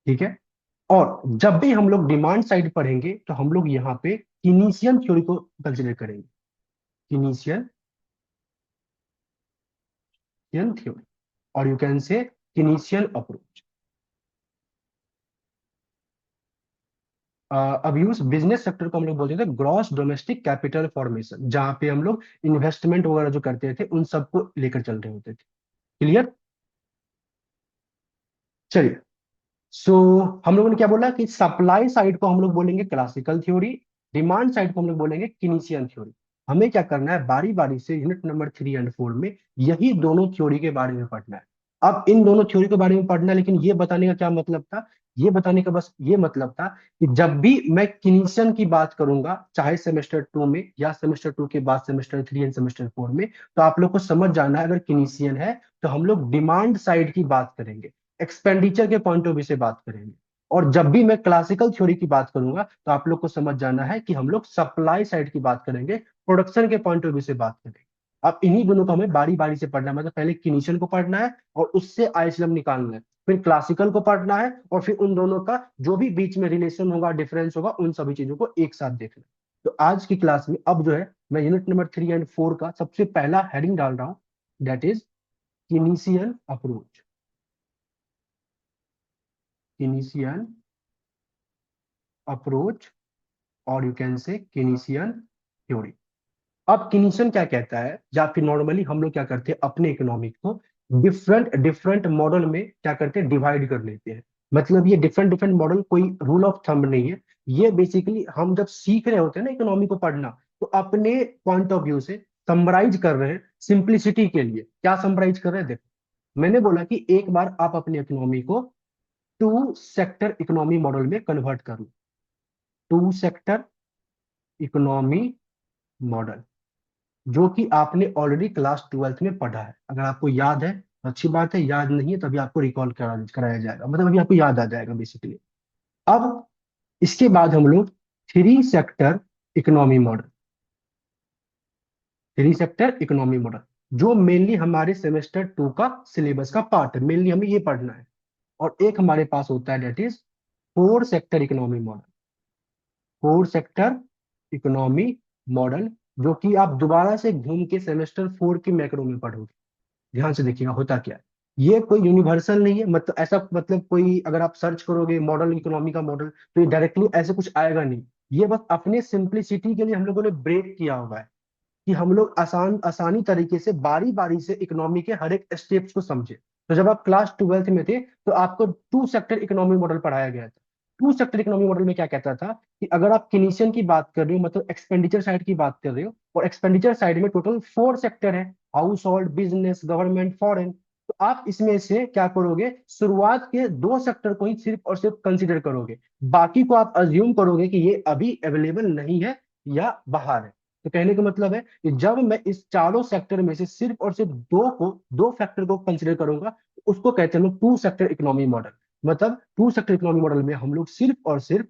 ठीक है। और जब भी हम लोग डिमांड साइड पढ़ेंगे तो हम लोग यहाँ पे किनीशियन थ्योरी को कंसीडर करेंगे। किनीशियन थ्योरी, और यू कैन से किनीशियन अप्रोच। अब यूज बिजनेस सेक्टर को हम लोग बोलते थे ग्रॉस डोमेस्टिक कैपिटल फॉर्मेशन, जहां पे हम लोग इन्वेस्टमेंट वगैरह जो करते थे उन सबको लेकर चल रहे होते थे। क्लियर? चलिए। सो हम लोगों ने क्या बोला कि सप्लाई साइड को हम लोग बोलेंगे क्लासिकल थ्योरी, डिमांड साइड को हम लोग बोलेंगे किनीशियन थ्योरी। हमें क्या करना है, बारी बारी से यूनिट नंबर 3 और 4 में यही दोनों थ्योरी के बारे में पढ़ना है। अब इन दोनों थ्योरी के बारे में पढ़ना है, लेकिन ये बताने का क्या मतलब था? ये बताने का बस ये मतलब था कि जब भी मैं किनीशियन की बात करूंगा, चाहे सेमेस्टर 2 में या सेमेस्टर 2 के बाद सेमेस्टर 3 एंड सेमेस्टर 4 में, तो आप लोग को समझ जाना है अगर किनीशियन है तो हम लोग डिमांड साइड की बात करेंगे, एक्सपेंडिचर के पॉइंट ऑफ व्यू से बात करेंगे। और जब भी मैं क्लासिकल थ्योरी की बात करूंगा तो आप लोग को समझ जाना है कि हम लोग सप्लाई साइड की बात करेंगे, प्रोडक्शन के पॉइंट ऑफ व्यू से बात करेंगे। अब इन्हीं दोनों को हमें बारी बारी से पढ़ना है, मतलब पहले किनीशियन को पढ़ना है और उससे आइसलम निकालना है, फिर क्लासिकल को पढ़ना है और फिर उन दोनों का जो भी बीच में रिलेशन होगा, डिफरेंस होगा, उन सभी चीजों को एक साथ देखना है। तो आज की क्लास में अब जो है मैं यूनिट नंबर 3 एंड 4 का सबसे पहला हेडिंग डाल रहा हूं, दैट इज किनीशियन अप्रोच। किनीशियन अप्रोच, और यू कैन से केनीसियन थ्योरी। अब किनीशियन क्या कहता है, या फिर नॉर्मली हम लोग क्या करते हैं, अपने इकोनॉमिक को डिफरेंट डिफरेंट मॉडल में क्या करते हैं, डिवाइड कर लेते हैं। मतलब ये डिफरेंट डिफरेंट मॉडल कोई रूल ऑफ थंब नहीं है। ये बेसिकली हम जब सीख रहे होते हैं ना इकोनॉमी को पढ़ना, तो अपने पॉइंट ऑफ व्यू से समराइज कर रहे हैं सिंप्लिसिटी के लिए। क्या समराइज कर रहे हैं? देखो, मैंने बोला कि एक बार आप अपने इकोनॉमी को 2 सेक्टर इकोनॉमी मॉडल में कन्वर्ट कर लो। 2 सेक्टर इकोनॉमी मॉडल, जो कि आपने ऑलरेडी क्लास 12 में पढ़ा है। अगर आपको याद है तो अच्छी बात है, याद नहीं है तो अभी आपको रिकॉल कराया जाएगा, मतलब अभी आपको याद आ जाएगा बेसिकली। अब इसके बाद हम लोग 3 sector economy model, 3 sector economy model, जो मेनली हमारे सेमेस्टर 2 का सिलेबस का पार्ट है, मेनली हमें ये पढ़ना है। और एक हमारे पास होता है that is 4 sector economy model. 4 sector economy model, जो कि आप दोबारा से घूम के सेमेस्टर 4 की मैक्रो में पढ़ोगे। ध्यान से देखिएगा होता क्या है। ये कोई यूनिवर्सल नहीं है, मतलब ऐसा, मतलब कोई अगर आप सर्च करोगे मॉडल, इकोनॉमी का मॉडल, तो ये डायरेक्टली ऐसे कुछ आएगा नहीं। ये बस अपने सिंप्लिसिटी के लिए हम लोगों ने ब्रेक किया हुआ है कि हम लोग आसानी तरीके से बारी बारी से इकोनॉमी के हर एक स्टेप्स को समझे। तो जब आप क्लास 12 में थे तो आपको 2 सेक्टर इकोनॉमी मॉडल पढ़ाया गया था। 2 सेक्टर इकोनॉमी मॉडल में क्या कहता था कि अगर आप किनीशियन की बात कर रहे हो, मतलब एक्सपेंडिचर साइड की बात कर रहे हो, और एक्सपेंडिचर साइड में टोटल 4 सेक्टर है, house hold, business, government, foreign, तो आप इसमें से क्या करोगे, शुरुआत के 2 सेक्टर को ही सिर्फ और सिर्फ कंसिडर करोगे। बाकी को आप अज्यूम करोगे कि ये अभी अवेलेबल नहीं है या बाहर है। तो कहने का मतलब है कि जब मैं इस चारों सेक्टर में से सिर्फ और सिर्फ 2 फैक्टर को कंसिडर करूंगा, तो उसको कहते हैं हम लोग 2 सेक्टर इकोनॉमी मॉडल। मतलब 2 सेक्टर इकोनॉमी मॉडल में हम लोग सिर्फ और सिर्फ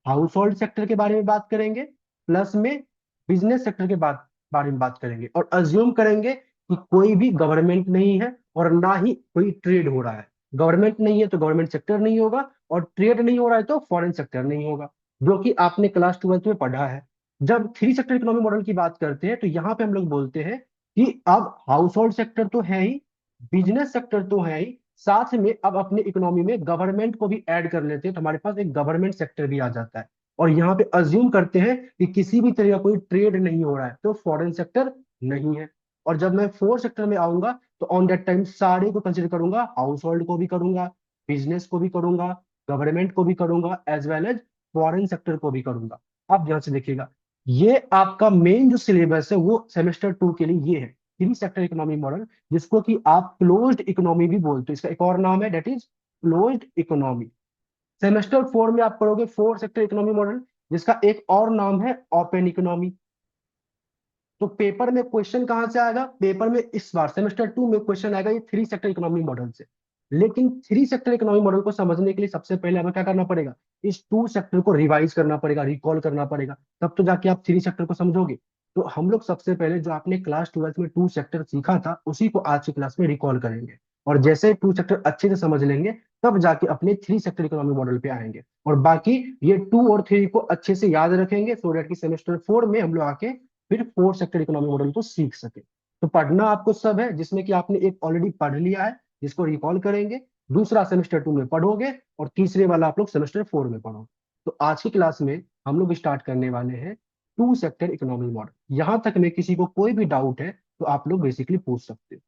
हाउस होल्ड सेक्टर के बारे में बात करेंगे, प्लस में बिजनेस सेक्टर के बारे में बात करेंगे, और अज्यूम करेंगे कि कोई भी गवर्नमेंट नहीं है और ना ही कोई ट्रेड हो रहा है। गवर्नमेंट नहीं है तो गवर्नमेंट सेक्टर नहीं होगा, और ट्रेड नहीं हो रहा है तो फॉरेन सेक्टर नहीं होगा, जो कि आपने क्लास 12 में पढ़ा है। जब 3 सेक्टर इकोनॉमी मॉडल की बात करते हैं तो यहाँ पे हम लोग बोलते हैं कि अब हाउस होल्ड सेक्टर तो है ही, बिजनेस सेक्टर तो है ही, साथ में अब अपने इकोनॉमी में गवर्नमेंट को भी ऐड कर लेते हैं, तो हमारे पास एक गवर्नमेंट सेक्टर भी आ जाता है। और यहाँ पे अज्यूम करते हैं कि किसी भी तरह का कोई ट्रेड नहीं हो रहा है, तो फॉरेन सेक्टर नहीं है। और जब मैं फोर्थ सेक्टर में आऊंगा तो ऑन दैट टाइम सारे को कंसिडर करूंगा, हाउस होल्ड को भी करूंगा, बिजनेस को भी करूंगा, गवर्नमेंट को भी करूंगा, as well as foreign sector को भी करूंगा। अब ध्यान से देखिएगा, ये आपका मेन जो सिलेबस है वो सेमेस्टर 2 के लिए ये है, थ्री सेक्टर इकोनॉमी मॉडल, जिसको कि आप क्लोज्ड इकोनॉमी भी बोलते हो। इसका एक और नाम है, that is closed economy. Semester 4 में आप पढ़ोगे फोर सेक्टर इकोनॉमी मॉडल, जिसका एक और नाम है ओपन इकोनॉमी। तो पेपर में क्वेश्चन कहां से आएगा, पेपर में इस बार सेमेस्टर 2 में क्वेश्चन आएगा ये थ्री सेक्टर इकोनॉमी मॉडल से। लेकिन थ्री सेक्टर इकोनॉमी मॉडल को समझने के लिए सबसे पहले हमें क्या करना पड़ेगा, इस टू सेक्टर को रिवाइज करना पड़ेगा, रिकॉल करना पड़ेगा, तब तो जाके आप थ्री सेक्टर को समझोगे। तो हम लोग सबसे पहले जो आपने क्लास 12 में टू सेक्टर सीखा था उसी को आज की क्लास में रिकॉल करेंगे। और जैसे टू सेक्टर अच्छे से समझ लेंगे तब जाके अपने थ्री सेक्टर इकोनॉमी मॉडल पे आएंगे। और बाकी ये 2 और 3 को अच्छे से याद रखेंगे, सो डेट की सेमेस्टर 4 में हम लोग आके फिर फोर्थ सेक्टर इकोनॉमी मॉडल को सीख सके। तो पढ़ना आपको सब है, जिसमें कि आपने एक ऑलरेडी पढ़ लिया है जिसको रिकॉल करेंगे, दूसरा सेमेस्टर 2 में पढ़ोगे, और तीसरे वाला आप लोग सेमेस्टर 4 में पढ़ोगे। तो आज की क्लास में हम लोग स्टार्ट करने वाले हैं टू सेक्टर इकोनॉमी मॉडल। यहां तक में किसी को कोई भी डाउट है तो आप लोग बेसिकली पूछ सकते हो।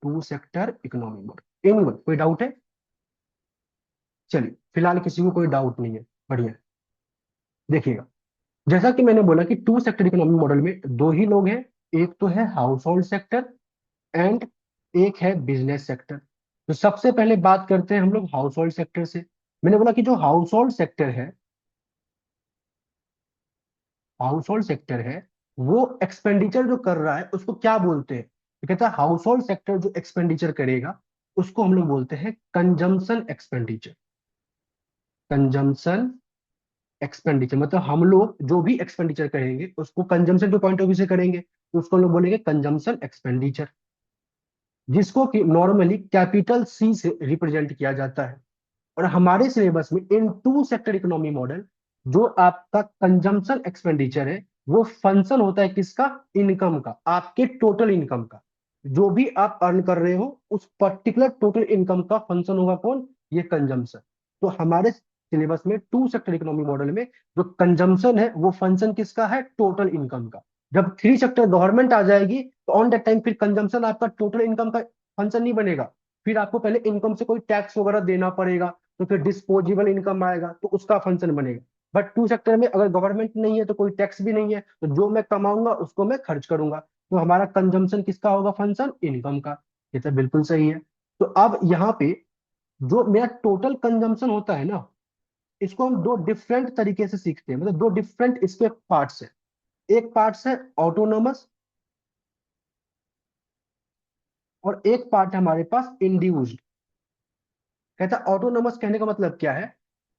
Two sector economy model, anyone कोई डाउट है? चलिए, फिलहाल किसी को कोई डाउट नहीं है, बढ़िया। देखिएगा, जैसा कि मैंने बोला कि टू सेक्टर इकोनॉमी मॉडल में दो ही लोग हैं, एक तो है हाउस होल्ड सेक्टर एंड एक है बिजनेस सेक्टर। तो सबसे पहले बात करते हैं हम लोग हाउस होल्ड सेक्टर से। मैंने बोला कि जो हाउस होल्ड सेक्टर है, हाउस होल्ड सेक्टर है वो एक्सपेंडिचर जो कर रहा है उसको क्या बोलते हैं, तो कहता है हाउस होल्ड सेक्टर जो एक्सपेंडिचर करेगा उसको हम लोग बोलते हैं कंजम्पशन एक्सपेंडिचर। कंजम्पशन एक्सपेंडिचर मतलब हम लोग जो भी एक्सपेंडिचर करेंगे उसको कंजम्पशन के पॉइंट ऑफ व्यू से करेंगे, तो उसको हम लोग बोलेंगे कंजम्पशन एक्सपेंडिचर, जिसको कि नॉर्मली कैपिटल सी से रिप्रेजेंट किया जाता है। और हमारे सिलेबस में इन टू सेक्टर इकोनॉमी मॉडल जो आपका कंजम्पशन एक्सपेंडिचर है वो फंक्शन होता है किसका, इनकम का, आपके टोटल इनकम का। जो भी आप अर्न कर रहे हो उस पर्टिकुलर टोटल इनकम का फंक्शन होगा कौन, ये कंजम्पशन। तो हमारे सिलेबस में टू सेक्टर इकोनॉमी मॉडल में जो कंजम्पशन है वो फंक्शन किसका है, टोटल इनकम का। जब थ्री सेक्टर गवर्नमेंट आ जाएगी तो ऑन दैट टाइम फिर कंजम्पशन आपका टोटल इनकम का फंक्शन नहीं बनेगा, फिर आपको पहले इनकम से कोई टैक्स वगैरह देना पड़ेगा, तो फिर डिस्पोजेबल इनकम आएगा तो उसका फंक्शन बनेगा। बट टू सेक्टर में अगर गवर्नमेंट नहीं है तो कोई टैक्स भी नहीं है, तो जो मैं कमाऊंगा उसको मैं खर्च करूंगा, तो हमारा कंजम्पशन किसका होगा, फंक्शन इनकम का। ये तो बिल्कुल सही है। तो अब यहाँ पे जो मेरा टोटल कंजम्पशन होता है ना, इसको हम दो डिफरेंट तरीके से सीखते हैं, मतलब दो डिफरेंट इसके पार्ट्स है। एक पार्ट्स है ऑटोनोमस और एक पार्ट है हमारे पास इंड्यूस्ड। कहता ऑटोनोमस कहने का मतलब क्या है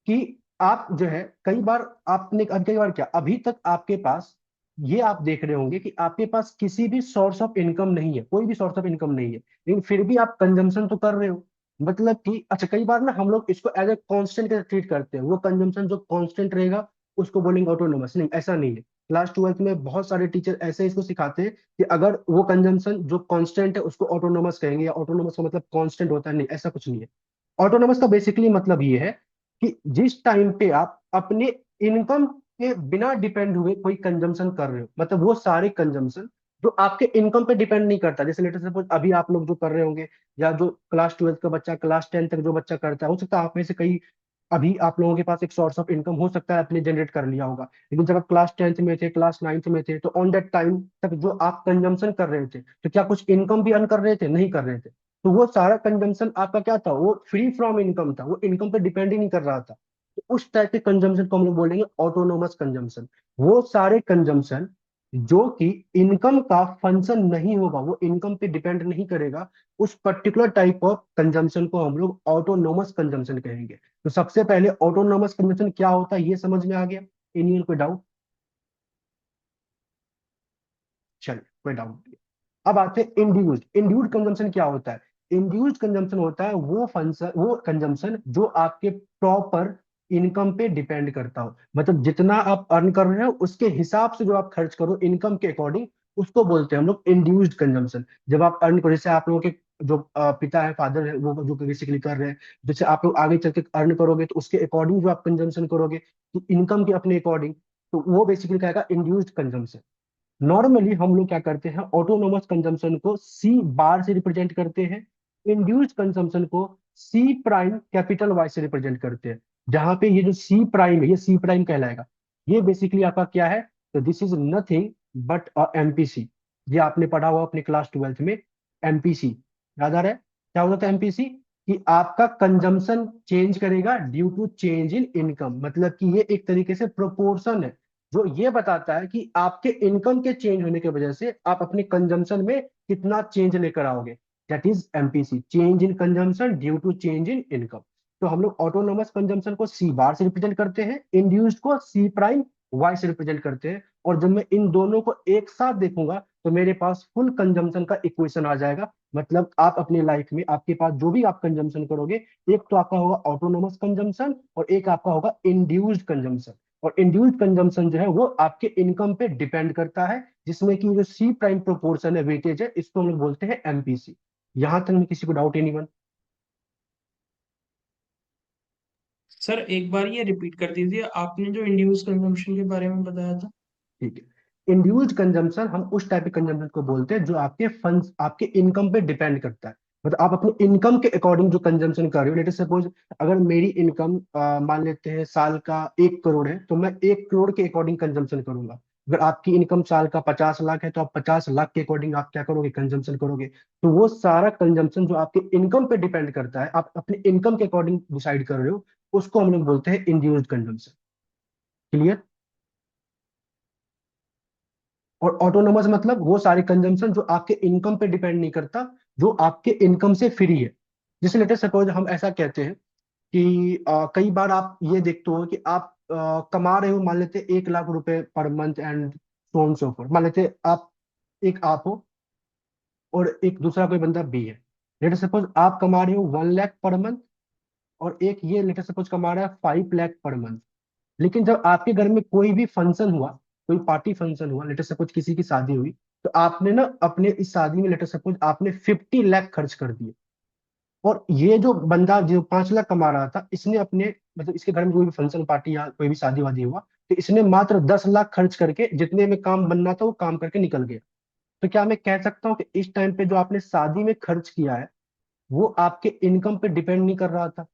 कि आप जो है कई बार आपने कई बार क्या, अभी तक आपके पास ये आप देख रहे होंगे कि आपके पास किसी भी सोर्स ऑफ इनकम नहीं है, कोई भी सोर्स ऑफ इनकम नहीं है, लेकिन फिर भी आप कंजम्पशन तो कर रहे हो। मतलब कि अच्छा, कई बार ना हम लोग इसको एज ए कांस्टेंट के ट्रीट करते हैं, वो कंजम्पशन जो कांस्टेंट रहेगा उसको बोलेंगे ऑटोनोमस। नहीं, ऐसा नहीं है। क्लास 12 में बहुत सारे टीचर ऐसे इसको सिखाते हैं कि अगर वो कंजम्पशन जो कांस्टेंट है उसको ऑटोनोमस कहेंगे, या ऑटोनोमस का मतलब कांस्टेंट होता है, नहीं ऐसा कुछ नहीं है। ऑटोनोमस का बेसिकली मतलब ये है कि जिस टाइम पे आप अपने इनकम के बिना डिपेंड हुए कोई कंजम्पशन कर रहे हो, मतलब वो सारे कंजम्पशन जो आपके इनकम पे डिपेंड नहीं करता, जैसे लेटर सपोज अभी आप लोग जो कर रहे होंगे, या जो क्लास 12 का बच्चा, क्लास 10 तक जो बच्चा करता है, हो सकता है आप में से कई अभी आप लोगों के पास एक सोर्स ऑफ इनकम हो सकता है आपने जनरेट कर लिया होगा, लेकिन जब आप क्लास 10th में थे, क्लास 9th में थे, तो ऑन दैट टाइम तक जो आप कंजम्पशन कर रहे थे तो क्या कुछ इनकम भी अर्न कर रहे थे, नहीं कर रहे थे। तो वो सारा कंजम्पशन आपका क्या था, वो फ्री फ्रॉम इनकम था, वो इनकम पे डिपेंड ही नहीं कर रहा था। तो उस टाइप के कंजम्पशन को हम लोग बोलेंगे ऑटोनोमस कंजम्पशन। वो सारे कंजम्पशन जो कि इनकम का फंक्शन नहीं होगा, वो इनकम पे डिपेंड नहीं करेगा, उस पर्टिकुलर टाइप ऑफ कंजम्पशन को हम लोग ऑटोनोमस कंजम्पशन कहेंगे। तो सबसे पहले ऑटोनोमस कंजम्पशन क्या होता है ये समझ में आ गया, एनी कोई डाउट? चलिए, कोई डाउट नहीं। अब आते हैं इंड्यूस्ड। इंड्यूस्ड कंजम्पशन क्या होता है, इंड्यूस्ड कंजम्पशन होता है वो फंक्शन, वो कंजम्पशन जो आपके प्रॉपर इनकम पे डिपेंड करता हो, मतलब जितना आप अर्न कर रहे हो उसके हिसाब से जो आप खर्च करो इनकम के अकॉर्डिंग, उसको बोलते हैं हम लोग इंड्यूस्ड कंजम्पशन। जब आप अर्न करो, जैसे आप लोगों के जो पिता है, फादर है, वो जो बेसिकली कर रहे हैं, जैसे आप लोग आगे चल के अर्न करोगे तो उसके अकॉर्डिंग जो आप कंजम्पशन करोगे, तो इनकम के अपने अकॉर्डिंग, तो वो बेसिकली कहेगा इंड्यूस्ड कंजम्पशन। नॉर्मली हम लोग क्या करते हैं, ऑटोनोमस कंजम्पशन को सी बार से रिप्रेजेंट करते हैं, इंड्यूस्ड कंजम्पशन को सी प्राइम कैपिटल वाई से रिप्रेजेंट करते हैं। जहां पे ये जो सी प्राइम है, ये सी प्राइम कहलाएगा। ये बेसिकली आपका क्या है, तो this is nothing but MPC. ये आपने पढ़ा हुआ अपने क्लास 12th में, एमपीसी। याद आ रहा है क्या होता है एमपीसी? कि आपका कंजम्पशन चेंज करेगा due to change in income, मतलब कि ये एक तरीके से प्रोपोर्शन है जो ये बताता है कि आपके इनकम के चेंज होने की वजह से आप अपने कंजम्पशन में कितना चेंज लेकर आओगे। That is MPC, change in consumption due to change in income. तो हम लोग ऑटोनोमस कंजम्पशन को सी बार से रिप्रेजेंट करते हैं, इंड्यूस्ड को सी प्राइम वाई से रिप्रेजेंट करते हैं। और जब मैं इन दोनों को एक साथ देखूंगा तो मेरे पास फुल कंजम्पशन का इक्वेशन आ जाएगा। मतलब आप अपने लाइफ में आपके पास जो भी आप कंजम्पशन करोगे, एक तो आपका होगा ऑटोनोमस कंजम्पशन और एक आपका होगा इंड्यूस्ड कंजम्पशन। और इंड्यूस्ड कंजम्पशन जो है वो आपके इनकम पे डिपेंड करता है, जिसमें कि जो सी प्राइम प्रोपोर्शन है, वेटेज है, इसको हम लोग बोलते हैं एमपीसी। यहां तक में किसी को डाउट एनीवन? सर एक बार ये रिपीट कर दीजिए, आपने जो इंड्यूस कंजम्पशन के बारे में बताया था। ठीक है, इंड्यूस्ड कंजम्पशन हम उस टाइप के कंजम्पशन को बोलते हैं जो आपके फंड्स, आपके इनकम पे डिपेंड करता है। मतलब आप अपने इनकम के अकॉर्डिंग जो कंजम्पशन कर रहे हो। लेट सपोज अगर मेरी इनकम मान लेते हैं साल का 1 करोड़ है, तो मैं 1 करोड़ के अकॉर्डिंग कंजम्पशन करूंगा। अगर आपकी इनकम साल का 50 लाख है, तो आप 50 लाख के अकॉर्डिंग आप क्या करोगे, कंजम्पशन करोगे। तो वो सारा कंजम्पशन जो आपके इनकम पे डिपेंड करता है, आप अपने इनकम के अकॉर्डिंग डिसाइड कर रहे हो, उसको हम लोग बोलते हैं इंड्यूस्ड कंजम्पशन। क्लियर? और ऑटोनोमस मतलब वो सारे कंजम्पशन जो आपके इनकम पे डिपेंड नहीं करता, जो आपके इनकम से फ्री है। जैसे लेटे सपोज हम ऐसा कहते हैं कि कई बार आप ये देखते हो कि आप कमा रहे हो, मान लेते 1 लाख रुपए per month and so on so fourth. मान लेते आप, एक आप हो और एक दूसरा कोई बंदा बी है। लेटे सपोज आप कमा रहे हो 1 लाख पर मंथ, और एक ये लेटे सपोज कमा रहा है 5 लाख पर मंथ। लेकिन जब आपके घर में कोई भी फंक्शन हुआ, कोई पार्टी फंक्शन हुआ, लेटर सपोज किसी की शादी हुई, तो आपने ना अपने इस शादी में लेटर सपोज आपने 50 लाख खर्च कर दिए। और ये जो बंदा जो 5 लाख कमा रहा था, इसने अपने, मतलब इसके घर में कोई भी फंक्शन पार्टी या कोई भी शादी वादी हुआ, तो इसने मात्र 10 लाख खर्च करके जितने में काम बनना था वो काम करके निकल गया। तो क्या मैं कह सकता हूँ कि इस टाइम पे जो आपने शादी में खर्च किया है, वो आपके इनकम पे डिपेंड नहीं कर रहा था?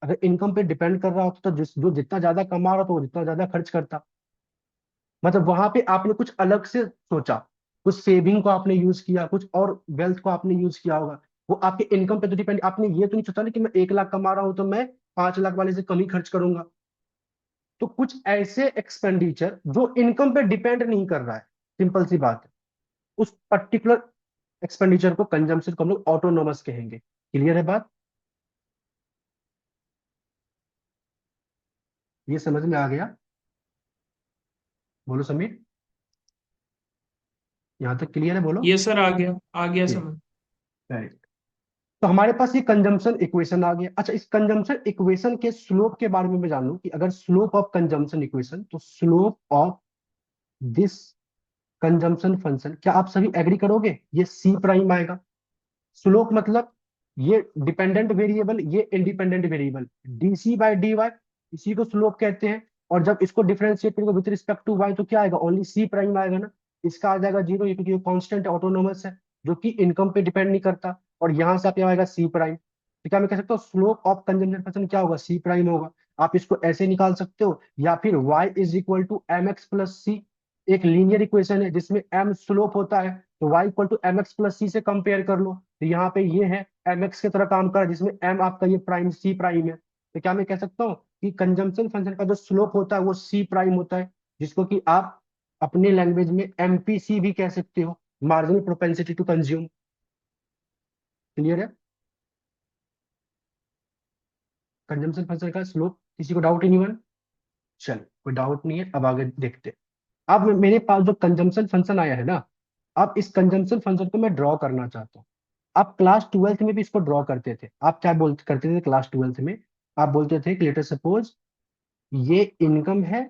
अगर इनकम पे डिपेंड कर रहा होता तो जो जितना ज्यादा कमा रहा था वो जितना ज्यादा खर्च करता। मतलब वहां पे आपने कुछ अलग से सोचा, कुछ सेविंग को आपने यूज किया, कुछ और वेल्थ को आपने यूज किया होगा। वो आपके इनकम पे तो डिपेंड, आपने ये तो नहीं सोचा ना कि मैं 1 लाख कमा रहा हूं तो मैं 5 लाख वाले से कम ही खर्च करूंगा। तो कुछ ऐसे एक्सपेंडिचर जो इनकम पे डिपेंड नहीं कर रहा है, सिंपल सी बात है, उस पर्टिकुलर एक्सपेंडिचर को, कंजम्पशन को हम लोग ऑटोनोमस कहेंगे। क्लियर है बात? ये समझ में आ गया? बोलो समीर, यहाँ तक क्लियर है? बोलो। ये सर आ गया समझ। राइट। तो हमारे पास ये कंजम्पशन इक्वेशन आ गया। अच्छा, इस कंजम्पशन इक्वेशन के स्लोप के बारे में मैं जानूं कि अगर स्लोप ऑफ कंजम्पशन इक्वेशन, तो slope of this consumption function, क्या आप सभी एग्री करोगे, ये सी प्राइम आएगा। स्लोप मतलब ये डिपेंडेंट वेरिएबल, ये independent variable, DC by D Y, इसी को स्लोप कहते हैं। और जब इसको डिफरेंशिएट करेंगे विद रिस्पेक्ट टू वाई, तो क्या आएगा, ओनली सी प्राइम आएगा ना। इसका आ जाएगा 0, ये क्योंकि ये कांस्टेंट ऑटोनोमस है, जो कि इनकम पे डिपेंड नहीं करता। और यहां से आप यहाँ आएगा सी प्राइम। तो क्या मैं कह सकता हूँ स्लोप ऑफ कंजम्पशन फंक्शन क्या होगा, सी प्राइम होगा। आप इसको ऐसे निकाल सकते हो, या फिर y is equal to M X plus C. एक लीनियर इक्वेशन है जिसमें m स्लोप होता है, तो y equal to M X plus C से कंपेयर कर लो। तो यहाँ पे ये है एम एक्स की तरह काम कर रहा है, जिसमें m आपका ये प्राइम सी प्राइम है। तो क्या मैं कह सकता हूँ कि कंजम्पशन फंक्शन का जो स्लोप होता है वो सी प्राइम होता है, जिसको कि आप अपने लैंग्वेज में एमपीसी भी कह सकते हो, marginal propensity to consume. Clear है? कंजम्पशन फंक्शन का स्लोप, किसी को डाउट एनीवन? चलो, कोई डाउट नहीं है, अब आगे देखते हैं। अब मेरे पास जो कंजम्पशन फंक्शन आया है ना, अब इस कंजम्पशन फंक्शन को मैं ड्रॉ करना चाहता हूँ। आप क्लास 12th में भी इसको ड्रॉ करते थे। आप क्या बोलते करते थे क्लास 12th में? आप बोलते थे कि लेटर सपोज ये इनकम है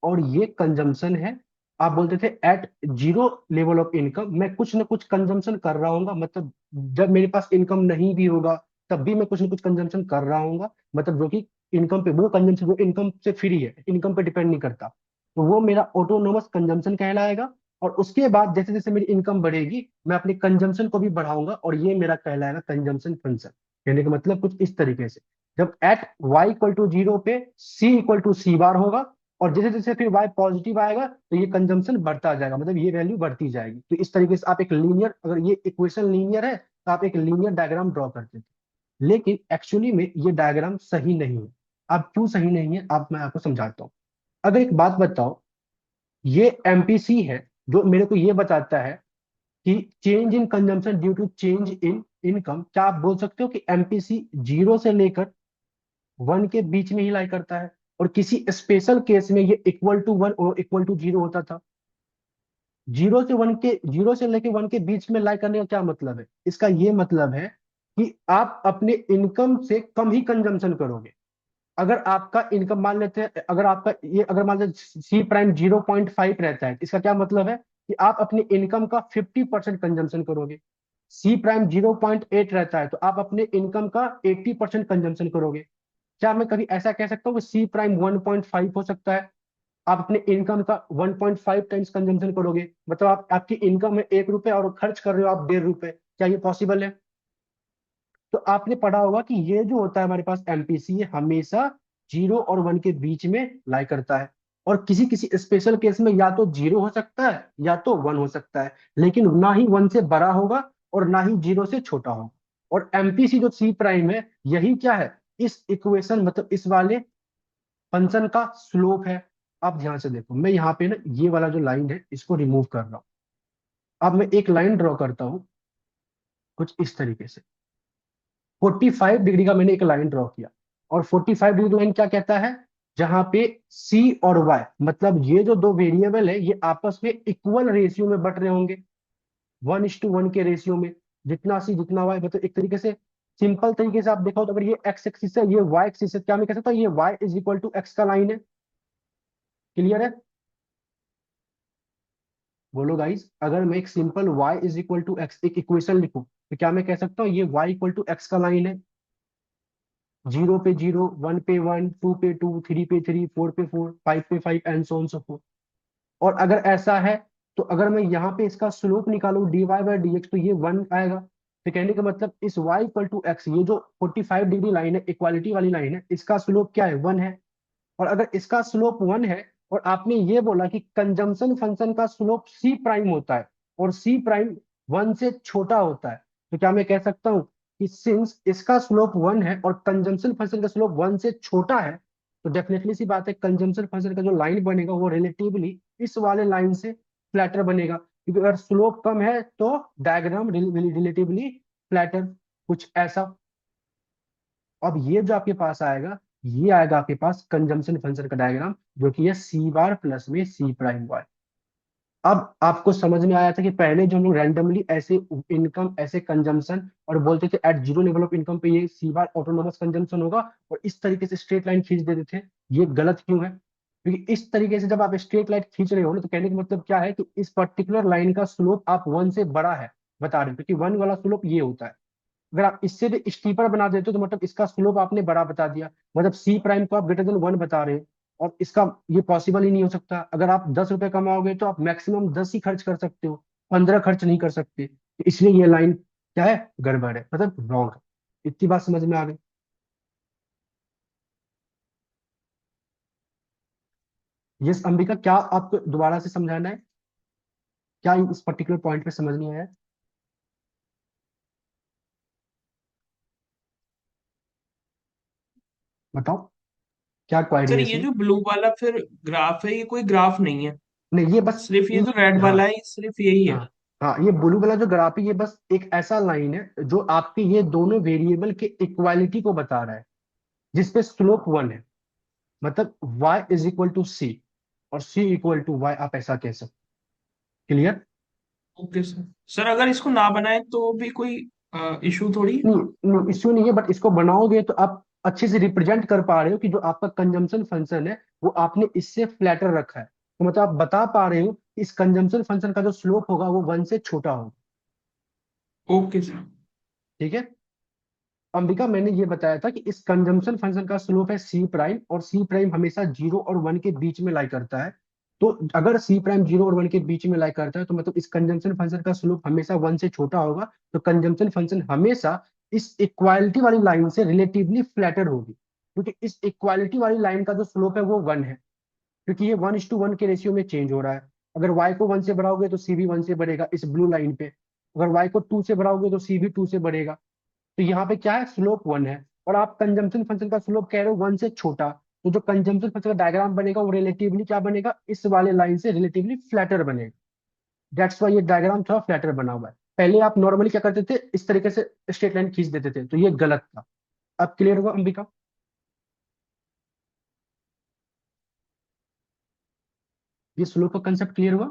और ये कंजम्पशन है, आप बोलते थे at zero level of income मैं कुछ ना कुछ कंजम्पशन कर रहा हूँ, मतलब जब मेरे पास इनकम नहीं भी होगा तब भी मैं कुछ ना कुछ कंजम्पशन कर रहा हूँ, मतलब जो कि इनकम पे, वो कंजम्पशन जो इनकम से फ्री है, इनकम पे डिपेंड नहीं करता, तो वो मेरा ऑटोनोमस कंजम्पशन कहलाएगा। और उसके बाद जैसे जैसे मेरी इनकम बढ़ेगी मैं अपने कंजम्पशन को भी बढ़ाऊंगा, और ये मेरा कहलाएगा कंजम्पशन फंक्शन। कहने का मतलब कुछ इस तरीके से, जब at Y equal to zero पे सी इक्वल टू सी बार होगा, और जैसे जैसे फिर y पॉजिटिव आएगा तो ये कंजम्पशन बढ़ता जाएगा, मतलब ये वैल्यू बढ़ती जाएगी। तो इस तरीके से आप एक लीनियर, अगर ये इक्वेशन लीनियर है तो आप एक लीनियर डायग्राम ड्रॉ करते थे, लेकिन एक्चुअली में ये डायग्राम सही नहीं है। अब क्यों सही नहीं है, आप मैं आपको समझाता हूँ। अगर एक बात बताओ, ये एमपीसी है जो मेरे को ये बताता है कि change in consumption due to change in income, क्या आप बोल सकते हो कि एमपीसी जीरो से लेकर वन के बीच में ही लाई करता है, और किसी स्पेशल केस में ये इक्वल टू वन और इक्वल टू जीरो होता था? जीरो से लेके वन के बीच में लाई करने का क्या मतलब है, इसका ये मतलब है कि आप अपने इनकम से कम ही कंजम्पशन करोगे। अगर आपका इनकम मान लेते हैं, अगर आपका ये अगर मान लेते सी प्राइम 0.5 रहता है, इसका क्या मतलब है कि आप अपने इनकम का 50% कंजम्पशन करोगे। सी प्राइम 0.8 रहता है तो आप अपने इनकम का 80% कंजम्पशन करोगे। क्या मैं कभी ऐसा कह सकता हूँ कि सी प्राइम 1.5 हो सकता है? आप अपने इनकम का 1.5 टाइम्स कंजम्पशन करोगे, मतलब आप, आपकी इनकम है 1 रुपए और खर्च कर रहे हो आप 1.5 रुपए, क्या ये पॉसिबल है? तो आपने पढ़ा होगा कि ये जो होता है हमारे पास एमपीसी, ये हमेशा जीरो और वन के बीच में लाई करता है, और किसी किसी स्पेशल केस में या तो जीरो हो सकता है या तो वन हो सकता है, लेकिन ना ही वन से बड़ा होगा और ना ही जीरो से छोटा होगा। और एमपीसी जो सी प्राइम है, यही क्या है, इस इक्वेशन मतलब इस वाले फंक्शन का स्लोप है। आप ध्यान से देखो, मैं यहाँ पे ना ये वाला जो लाइन है इसको रिमूव कर रहा हूँ। अब मैं एक लाइन ड्रॉ करता हूँ कुछ इस तरीके से। 45 डिग्री का मैंने एक लाइन ड्रॉ किया, और 45 डिग्री लाइन क्या कहता है, जहां पे सी और वाई, मतलब ये जो दो वेरिएबल है ये आपस में इक्वल रेशियो में बढ़ रहे होंगे, 1:1 के रेशियो में, जितना सी जितना वाई, मतलब एक तरीके से सिंपल तरीके से आप देखो तो अगर ये एक्स एक्सिस है, ये वाई एक्सिस है, क्या मैं कह सकता हूँ ये Y is equal to X का लाइन है? क्लियर है? बोलो गाइस, अगर मैं एक simple y is equal to X एक इक्वेशन लिखूं तो क्या मैं कह सकता हूँ ये y इक्वल टू एक्स का लाइन है? जीरो पे जीरो, वन पे वन, टू पे टू, थ्री पे थ्री, फोर पे फोर, फाइव पे five, and so on so forth. और अगर ऐसा है तो अगर मैं यहाँ पे इसका स्लोप निकालूं dy/dx तो ये वन आएगा। तो कहने का मतलब इस y इक्वल टू एक्स, ये जो 45 डिग्री लाइन है, इक्वालिटी वाली लाइन है, इसका स्लोप क्या है, वन है। और अगर इसका स्लोप वन है, और आपने ये बोला कि कंजम्पशन फंक्शन का स्लोप सी प्राइम होता है, और सी प्राइम वन से छोटा होता है, तो क्या मैं कह सकता हूं कि सिंस इसका स्लोप वन है और कंजम्पशन फंक्शन का स्लोप वन से छोटा है, तो डेफिनेटली सी बात है कंजम्पशन फंक्शन का जो लाइन बनेगा वो रिलेटिवली इस वाले लाइन से फ्लैटर बनेगा, क्योंकि अगर स्लोप कम है तो डायग्राम रिलेटिवली फ्लैटर, कुछ ऐसा। अब ये जो आपके पास आएगा, ये आएगा आपके पास कंजम्पशन फंक्शन का डायग्राम, जो कि है सी बार प्लस में सी प्राइम वाई। अब आपको समझ में आया था कि पहले जो हम लोग रैंडमली ऐसे इनकम ऐसे कंजम्पशन और बोलते थे at zero level of income पे ये सी बार ऑटोनोमस कंजम्पशन होगा, और इस तरीके से स्ट्रेट लाइन खींच देते थे, ये गलत क्यों है? क्योंकि इस तरीके से जब आप स्ट्रेट लाइन खींच रहे हो ना, तो कहने का मतलब क्या है कि इस पर्टिकुलर लाइन का स्लोप आप वन से बड़ा है बता रहे हो, क्योंकि वन वाला स्लोप ये होता है। अगर आप इससे भी स्टीपर बना देते हो तो मतलब इसका स्लोप आपने बड़ा बता दिया, मतलब सी प्राइम को आप ग्रेटर देन वन बता रहे हो, और इसका ये पॉसिबल ही नहीं हो सकता। अगर आप 10 रुपए कमाओगे तो आप मैक्सिमम 10 ही खर्च कर सकते हो, 15 खर्च नहीं कर सकते, तो इसलिए ये लाइन क्या है, गड़बड़ है, मतलब रॉन्ग है। इतनी बात समझ में आ गई? यस अंबिका, क्या आपको दोबारा से समझाना है? क्या इस पर्टिकुलर पॉइंट पे समझ नहीं आया? बताओ, क्या क्वारी सर है ये इसमें? जो ब्लू वाला फिर ग्राफ है, ये कोई ग्राफ नहीं है, नहीं, ये बस सिर्फ ये ये, जो रेड हाँ वाला है, ये सिर्फ यही है। हाँ हाँ, ये ब्लू वाला जो ग्राफ है ये बस एक ऐसा लाइन है जो आपके ये दोनों वेरिएबल के इक्वालिटी को बता रहा है, जिसपे स्लोप वन है, मतलब y इज इक्वल टू सी और c इक्वल टू y, आप ऐसा कह सकते। क्लियर? Okay sir. सर अगर इसको ना बनाए तो भी कोई इशू थोड़ी है? नहीं नहीं, इश्यू नहीं है, बट इसको बनाओगे तो आप अच्छे से रिप्रेजेंट कर पा रहे हो कि जो आपका कंजम्पशन फंक्शन है वो आपने इससे फ्लैटर रखा है, तो मतलब आप बता पा रहे हो इस कंजम्पशन फंक्शन का जो स्लोप होगा वो 1 से छोटा होगा। Okay sir. ठीक है अंबिका, मैंने ये बताया था कि इस कंजम्पशन फंक्शन का स्लोप है सी प्राइम, और सी प्राइम हमेशा 0 और 1 के बीच में लाई करता है। तो अगर सी प्राइम 0 और 1 के बीच में लाई करता है तो मतलब इस कंजम्पशन फंक्शन का स्लोप हमेशा 1 से छोटा होगा। तो कंजम्पशन फंक्शन हमेशा इस इक्वालिटी वाली लाइन से रिलेटिवली फ्लैटर होगी, क्योंकि इस इक्वालिटी वाली लाइन का जो स्लोप है वो 1 है, क्योंकि ये 1:1 के रेशियो में चेंज हो रहा है। अगर y को 1 से बढ़ाओगे तो c भी 1 से बढ़ेगा इस ब्लू लाइन पे, अगर y को 2 से बढ़ाओगे तो c भी 2 से बढ़ेगा। तो यहाँ पे क्या है, स्लोप 1 है, और आप कंजम्पशन फंक्शन का स्लोप कह रहे हो 1 से छोटा। तो जो कंजम्पशन फंक्शन का डायग्राम बनेगा वो रिलेटिवली क्या बनेगा, इस वाले लाइन से रिलेटिवली फ्लैटर बनेगा। दैट्स वाई ये डायग्राम थोड़ा फ्लैटर बना हुआ है। पहले आप नॉर्मली क्या करते थे, इस तरीके से स्ट्रेट लाइन खींच देते थे, तो ये गलत था। अब क्लियर हुआ अंबिका? ये स्लोप का कंसेप्ट क्लियर हुआ?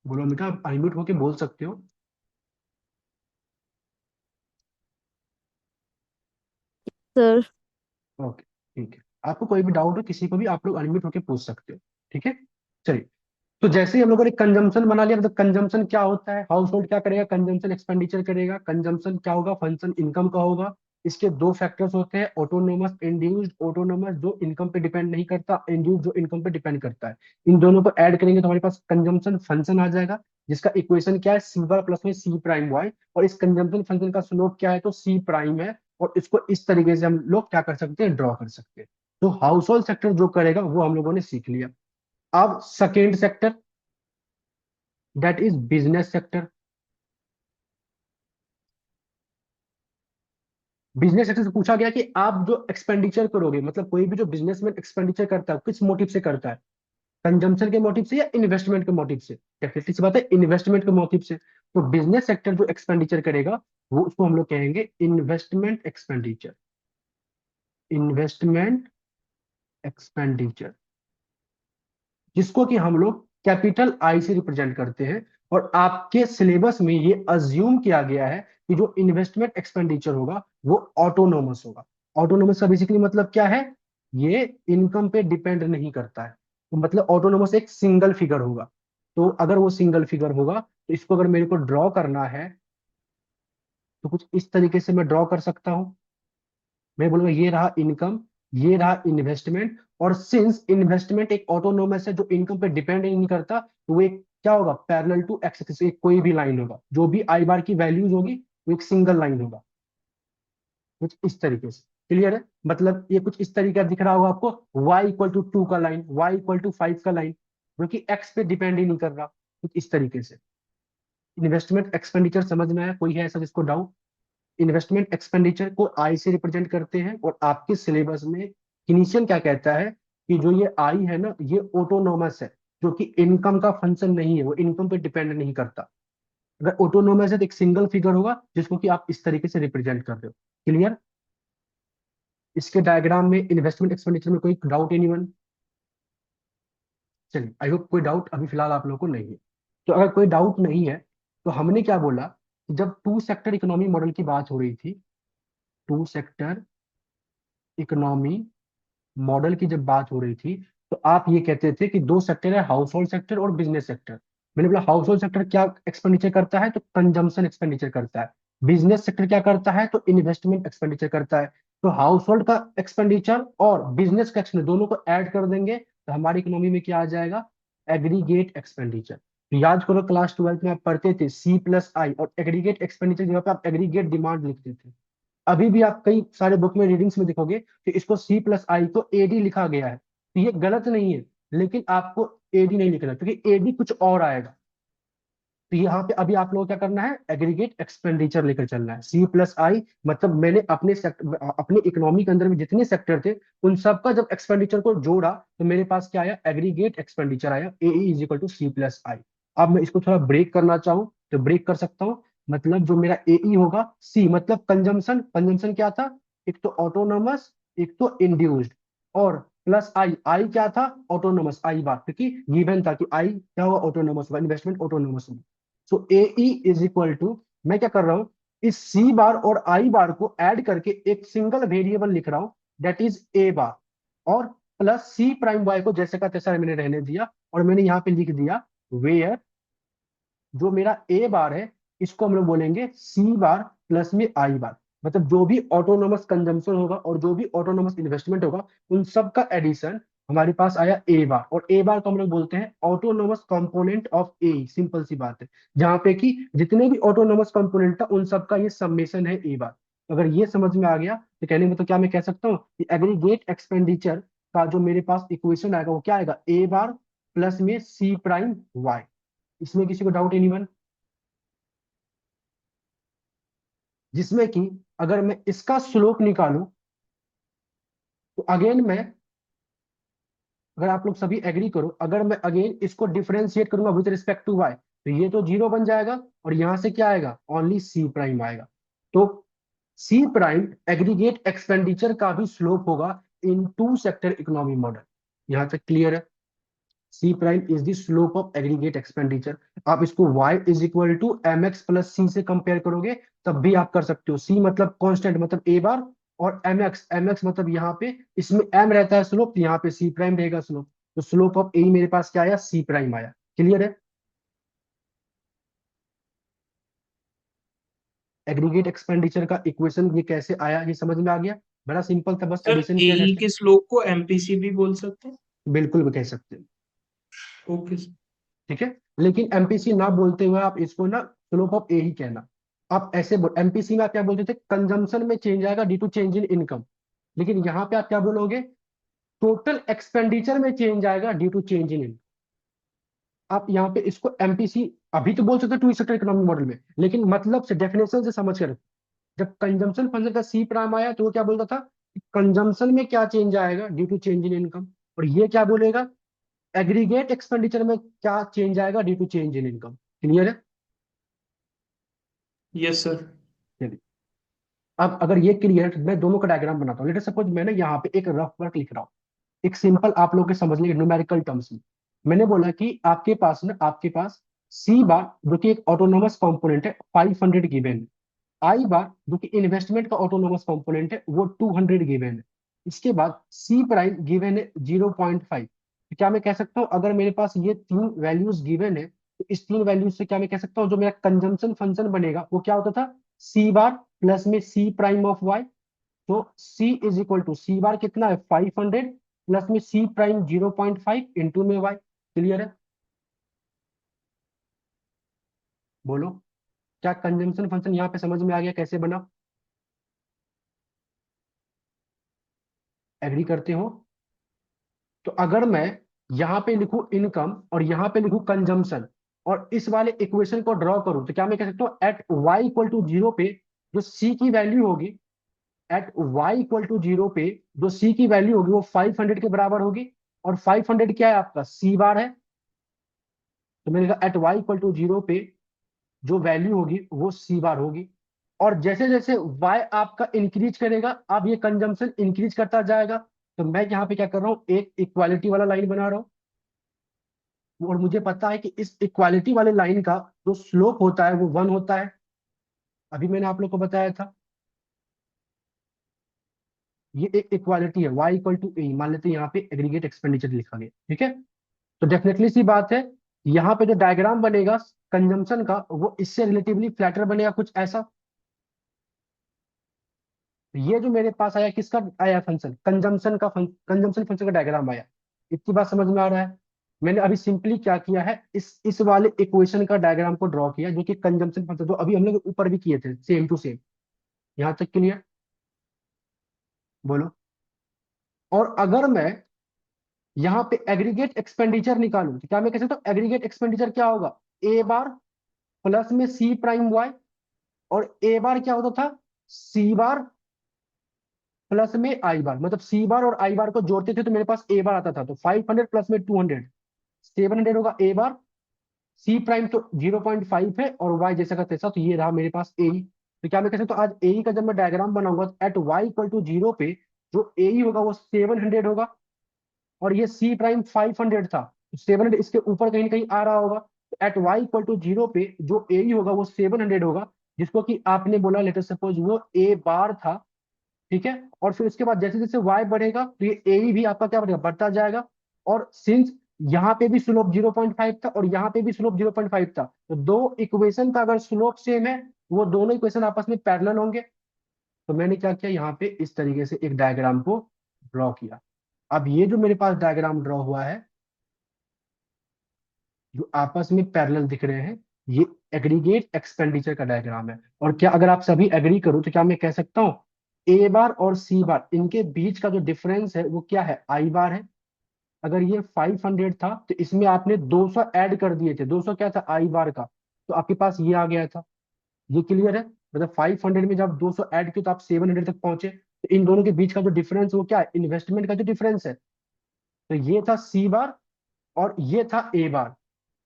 बोलो अंबिका, आप अनम्यूट होके बोल सकते हो। सर। ओके, ठीक है। आपको कोई भी डाउट हो किसी को भी आप लोग अनम्यूट होके पूछ सकते हो। ठीक है, चलिए। तो जैसे ही हम लोगों ने कंजम्पशन बना लिया, मतलब कंजम्पशन क्या होता है, हाउस होल्ड क्या करेगा, कंजम्पशन एक्सपेंडिचर करेगा। कंजम्पशन क्या होगा, फंक्शन इनकम का होगा। इसके दो फैक्टर्स होते हैं, ऑटोनोमस इंड्यूस्ड। ऑटोनोमस जो इनकम पे डिपेंड नहीं करता, इंड्यूस्ड जो इनकम पे डिपेंड करता है। इन दोनों को ऐड करेंगे तो हमारे पास कंजम्पशन फंक्शन आ जाएगा, जिसका इक्वेशन क्या है, सी बार प्लस में सी प्राइम वाई। और इस कंजम्पशन फंक्शन का स्लोप क्या है, तो सी प्राइम है। और इसको इस तरीके से हम लोग क्या कर सकते हैं, ड्रॉ कर सकते हैं। तो हाउस होल्ड सेक्टर जो करेगा वो हम लोगों ने सीख लिया। अब second sector, that is business sector. Business sector से पूछा गया कि आप जो एक्सपेंडिचर करोगे, मतलब कोई भी जो बिजनेसमैन एक्सपेंडिचर करता है किस मोटिव से करता है, कंजम्पशन के मोटिव से या इन्वेस्टमेंट के मोटिव से? डेफिनेटली सी बात है, इन्वेस्टमेंट के मोटिव से। तो बिजनेस सेक्टर जो एक्सपेंडिचर करेगा वो उसको हम लोग कहेंगे इन्वेस्टमेंट एक्सपेंडिचर। इन्वेस्टमेंट एक्सपेंडिचर, जिसको कि हम लोग कैपिटल आई से रिप्रेजेंट करते हैं। और आपके सिलेबस में ये अज्यूम किया गया है कि जो इन्वेस्टमेंट एक्सपेंडिचर होगा वो ऑटोनोमस होगा। ऑटोनोमस का बेसिकली मतलब क्या है, ये इनकम पे डिपेंड नहीं करता है। तो मतलब ऑटोनोमस एक सिंगल फिगर होगा। तो अगर वो सिंगल फिगर होगा तो इसको अगर मेरे को ड्रॉ करना है तो कुछ इस तरीके से मैं ड्रॉ कर सकता हूं। मैं बोलूंगा ये रहा इनकम, ये रहा इन्वेस्टमेंट। और सिंस इन्वेस्टमेंट एक ऑटोनोमस है जो इनकम पे डिपेंड नहीं करता, तो वो एक क्या होगा, पैरेलल टू एक्स एक्सिस, एक कोई भी लाइन होगा, जो भी आई बार की वैल्यूज होगी वो एक सिंगल लाइन होगा। कुछ इस तरीके से क्लियर है, मतलब ये कुछ इस तरीके का दिख रहा होगा आपको, y = 2 का लाइन, y = 5 का लाइन, जो कि एक्स पे डिपेंड ही नहीं कर रहा। कुछ इस तरीके से। इन्वेस्टमेंट एक्सपेंडिचर समझ में आया? कोई है ऐसा जिसको डाउट? इन्वेस्टमेंट एक्सपेंडिचर को आई से रिप्रेजेंट करते हैं, और आपके सिलेबस में इनिशियल क्या कहता है कि जो ये आई है ना, ये ऑटोनोमस है, जो कि इनकम का फंक्शन नहीं है, वो इनकम पे डिपेंड नहीं करता। अगर ऑटोनोमस है तो एक सिंगल फिगर होगा जिसको कि आप इस तरीके से रिप्रेजेंट कर रहे हो। क्लियर? इसके डायग्राम में इन्वेस्टमेंट एक्सपेंडिचर में कोई डाउट एनीवन? चलिए, आई होप कोई डाउट अभी फिलहाल आप लोगों को नहीं है। तो अगर कोई डाउट नहीं है तो हमने क्या बोला कि जब टू सेक्टर इकोनॉमी मॉडल की बात हो रही थी, टू सेक्टर इकोनॉमी मॉडल की जब बात हो रही थी, तो आप ये कहते थे कि दो सेक्टर है, हाउस होल्ड सेक्टर और बिजनेस सेक्टर। मैंने बोला हाउस होल्ड सेक्टर क्या एक्सपेंडिचर करता है, तो कंजम्पशन एक्सपेंडिचर करता है। बिजनेस सेक्टर क्या करता है, तो इन्वेस्टमेंट एक्सपेंडिचर करता है। तो हाउस होल्ड का एक्सपेंडिचर और बिजनेस का एक्सपेंडिचर दोनों को ऐड कर देंगे तो हमारी इकोनॉमी में क्या आ जाएगा, एग्रीगेट एक्सपेंडिचर। तो याद करो क्लास 12 में आप पढ़ते थे C+I, और एग्रीगेट एक्सपेंडिचर जगह पे आप एग्रीगेट डिमांड लिखते थे। अभी भी आप कई सारे बुक में रीडिंग्स में देखोगे कि इसको C+I को AD लिखा गया है, तो ये गलत नहीं है, लेकिन आपको AD नहीं लिखना क्योंकि AD कुछ और आएगा। तो यहाँ पे अभी आप लोगों को क्या करना है, एग्रीगेट एक्सपेंडिचर लेकर चलना है। C+I मतलब मैंने अपने सेक्टर, अपने इकोनॉमी के अंदर में जितने सेक्टर थे उन सबका जब एक्सपेंडिचर को जोड़ा तो मेरे पास क्या आया, एग्रीगेट एक्सपेंडिचर आया, AE = C+I। अब मैं इसको थोड़ा ब्रेक करना चाहूँ तो ब्रेक कर सकता हूँ। मतलब जो मेरा AE होगा, C मतलब कंजम्पशन, कंजम्पशन क्या था, एक तो ऑटोनोमस, एक तो इंड्यूस्ड, और प्लस आई, आई क्या था, ऑटोनोमस आई बार, क्योंकि गिवन था कि आई क्या हुआ, ऑटोनोमस हुआ, इन्वेस्टमेंट ऑटोनोमस हुआ। सो AE = मैं क्या कर रहा हूं, इस C बार और I बार को ऐड करके एक सिंगल वेरिएबल लिख रहा हूं, दैट इज A बार। और प्लस सी प्राइम वाई को जैसे का तैसा मैंने रहने दिया, और मैंने यहाँ पे लिख दिया वेयर जो मेरा ए बार है इसको हम लोग बोलेंगे सी बार प्लस में आई बार। मतलब जो भी ऑटोनोमस कंजम्पशन होगा और जो भी ऑटोनोमस इन्वेस्टमेंट होगा उन सब का एडिशन हमारे पास आया ए बार, और ए बार को हम लोग बोलते हैं autonomous component of A. Simple सी बात है, जहां पे कि जितने भी ऑटोनोमस कंपोनेंट था उन सब का ये समेशन है ए बार। अगर ये समझ में आ गया तो कहने में तो क्या मैं कह सकता हूँ कि एग्रीगेट एक्सपेंडिचर का जो मेरे पास इक्वेशन आएगा वो क्या आएगा, ए बार प्लस में सी प्राइम वाई। इसमें किसी को डाउट एनीवन? जिसमें कि अगर मैं इसका स्लोप निकालूं तो अगेन मैं, अगर आप लोग सभी एग्री करो, अगर मैं अगेन इसको डिफरेंशिएट करूंगा विद रिस्पेक्ट टू वाई तो ये तो जीरो बन जाएगा, और यहां से क्या आएगा, ओनली सी प्राइम आएगा। तो सी प्राइम एग्रीगेट एक्सपेंडिचर का भी स्लोप होगा in two sector economy model. यहां तक क्लियर है? C prime is the slope of aggregate expenditure. आप इसको y is equal to M X plus C से कंपेयर करोगे तब भी आप कर सकते हो। सी मतलब कांस्टेंट मतलब ए बार, और एम एक्स मतलब यहाँ पे इसमें एम रहता है स्लोप, यहाँ पे सी प्राइम रहेगा स्लोप। तो स्लोप ऑफ ए मेरे पास क्या आया, सी प्राइम आया। क्लियर है? एग्रीगेट एक्सपेंडिचर का इक्वेशन ये कैसे आया ये समझ में आ गया? बड़ा सिंपल था, बस सर एडिशन किया एई रहता के स्लोप को एमपीसी भी बोल सकते हैं? है। बिल्कुल भी कह सकते हैं। Okay sir. ठीक है, लेकिन एमपीसी ना बोलते हुए आप इसको ना स्लोप ऑफ ए ही कहना। आप ऐसे एमपीसी में आप क्या बोलते थे, कंजम्पशन में चेंज आएगा due to change in income. लेकिन यहाँ पे आप क्या बोलोगे, टोटल एक्सपेंडिचर में चेंज आएगा due to change in income. आप यहाँ पे इसको एमपीसी अभी तो बोल सकते टू सेक्टर इकोनॉमिक मॉडल में, लेकिन मतलब से डेफिनेशन से समझ कर। जब कंजम्पशन फंक्शन का सी प्राइम आया तो वो क्या बोलता था, कंजम्पशन में क्या चेंज आएगा due to change in income. और ये क्या बोलेगा, एग्रीगेट एक्सपेंडिचर में क्या चेंज आएगा due to change in income. Clear है? Yes sir. चलिए, अब अगर ये क्लियर है, मैं दोनों का डायग्राम बनाता हूँ। लेट सपोज मैंने यहाँ पे एक रफ वर्क लिख रहा हूँ, एक सिंपल आप लोग के समझने के न्यूमेरिकल टर्म्स में। मैंने बोला कि आपके पास सी बार जो कि एक ऑटोनोमस कंपोनेंट है 500 गिवन है, आई बार जो कि इन्वेस्टमेंट का ऑटोनोमस कंपोनेंट है वो 200 गिवन है, इसके बाद सी प्राइम गिवन है 0.5। तो क्या मैं कह सकता हूँ, अगर मेरे पास ये तीन वैल्यूज गिवन है तो इस तीन वैल्यूज से क्या मैं कह सकता हूँ जो मेरा कंजम्पशन फंक्शन बनेगा वो क्या होता था, सी बार प्लस में सी प्राइम ऑफ वाई। तो C is equal to, C bar कितना है 500 प्लस में सी प्राइम 0.5 इंटू में वाई। क्लियर है? बोलो, क्या कंजम्पशन फंक्शन यहाँ पे समझ में आ गया कैसे बना? एग्री करते हो? तो अगर मैं यहाँ पे लिखूं इनकम और यहाँ पे लिखूं कंजम्पशन और इस वाले इक्वेशन को ड्रॉ करूं तो क्या मैं कह सकता हूँ at y equal to zero पे जो c की वैल्यू होगी, at y equal to zero पे जो c की वैल्यू होगी वो 500 के बराबर होगी। और 500 क्या है आपका, c बार है। तो मैंने कहा at y equal to zero पे जो वैल्यू होगी वो c बार होगी। और जैसे जैसे y आपका इंक्रीज करेगा अब ये कंजम्पशन इंक्रीज करता जाएगा। तो मैं यहाँ पे क्या कर रहा हूँ, एक इक्वालिटी वाला लाइन बना रहा हूँ, और मुझे पता है कि इस इक्वालिटी वाले लाइन का जो स्लोप होता है वो 1 होता है। अभी मैंने आप लोग को बताया था ये एक इक्वालिटी है, y इक्वल टू ए। मान लेते हैं यहाँ पे एग्रीगेट एक्सपेंडिचर लिखा गया, ठीक है। तो डेफिनेटली सी बात है, यहाँ पे जो डायग्राम बनेगा कंजम्पशन का वो इससे रिलेटिवली फ्लैटर बनेगा कुछ ऐसा। ये जो मेरे पास आया किसका आया फंक्शन, कंजम्पशन फंक्शन का डायग्राम आया। इतनी बात समझ में आ रहा है? मैंने अभी सिंपली क्या किया है, इस वाले इक्वेशन का डायग्राम को ड्रॉ किया जो कि कंजम्पशन फंक्शन जो अभी हम लोग ऊपर भी किए थे सेम टू सेम। यहाँ तक क्लियर? बोलो। और अगर मैं यहाँ पे एग्रीगेट एक्सपेंडिचर निकालूं तो क्या मैं कह सकता हूँ एग्रीगेट एक्सपेंडिचर क्या होगा, ए बार प्लस में सी प्राइम वाई। और ए बार क्या होता था, सी बार प्लस में आई बार। मतलब सी बार और आई बार को जोड़ते थे तो मेरे पास ए बार आता था। तो 500 प्लस में 200 700 होगा ए बार। सी प्राइम तो 0.5 है और वाई जैसा का तैसा, तो ये रहा मेरे पास ए। तो क्या मैं कह सकता हूँ आज ए का जब मैं डायग्राम बनाऊंगा at Y equal to zero पे जो ए होगा वो 700 होगा, और ये सी प्राइम 500 था तो 700 इसके ऊपर कहीं ना कहीं आ रहा होगा। तो at Y equal to zero पे जो ए होगा वो 700 होगा, जिसको कि आपने बोला लेटर सपोज वो ए बार था। ठीक है। और फिर उसके बाद जैसे जैसे y बढ़ेगा तो ये ए भी आपका क्या बढ़ेगा, बढ़ता जाएगा। और सिंस यहाँ पे भी स्लोप 0.5 था और यहाँ पे भी स्लोप 0.5 था, तो दो इक्वेशन का अगर स्लोप सेम है, वो दोनों इक्वेशन आपस में पैरेलल होंगे। तो मैंने क्या किया, यहाँ पे इस तरीके से एक डायग्राम को ड्रॉ किया। अब ये जो मेरे पास डायग्राम ड्रॉ हुआ है, जो आपस में पैरेलल दिख रहे हैं, ये एग्रीगेट एक्सपेंडिचर का डायग्राम है। और क्या अगर आप सभी एग्री करो तो क्या मैं कह सकता हूँ ए बार और सी बार इनके बीच का जो डिफरेंस है वो क्या है, आई बार है। अगर ये 500 था तो इसमें आपने 200 ऐड कर दिए थे, 200 क्या था, आई बार का, तो आपके पास ये आ गया था। ये क्लियर है, मतलब 500 में जब 200 ऐड किए तो आप 700 तक पहुंचे। तो इन दोनों के बीच का जो डिफरेंस वो क्या है, इन्वेस्टमेंट का जो डिफरेंस है। तो ये था सी बार और ये था ए बार।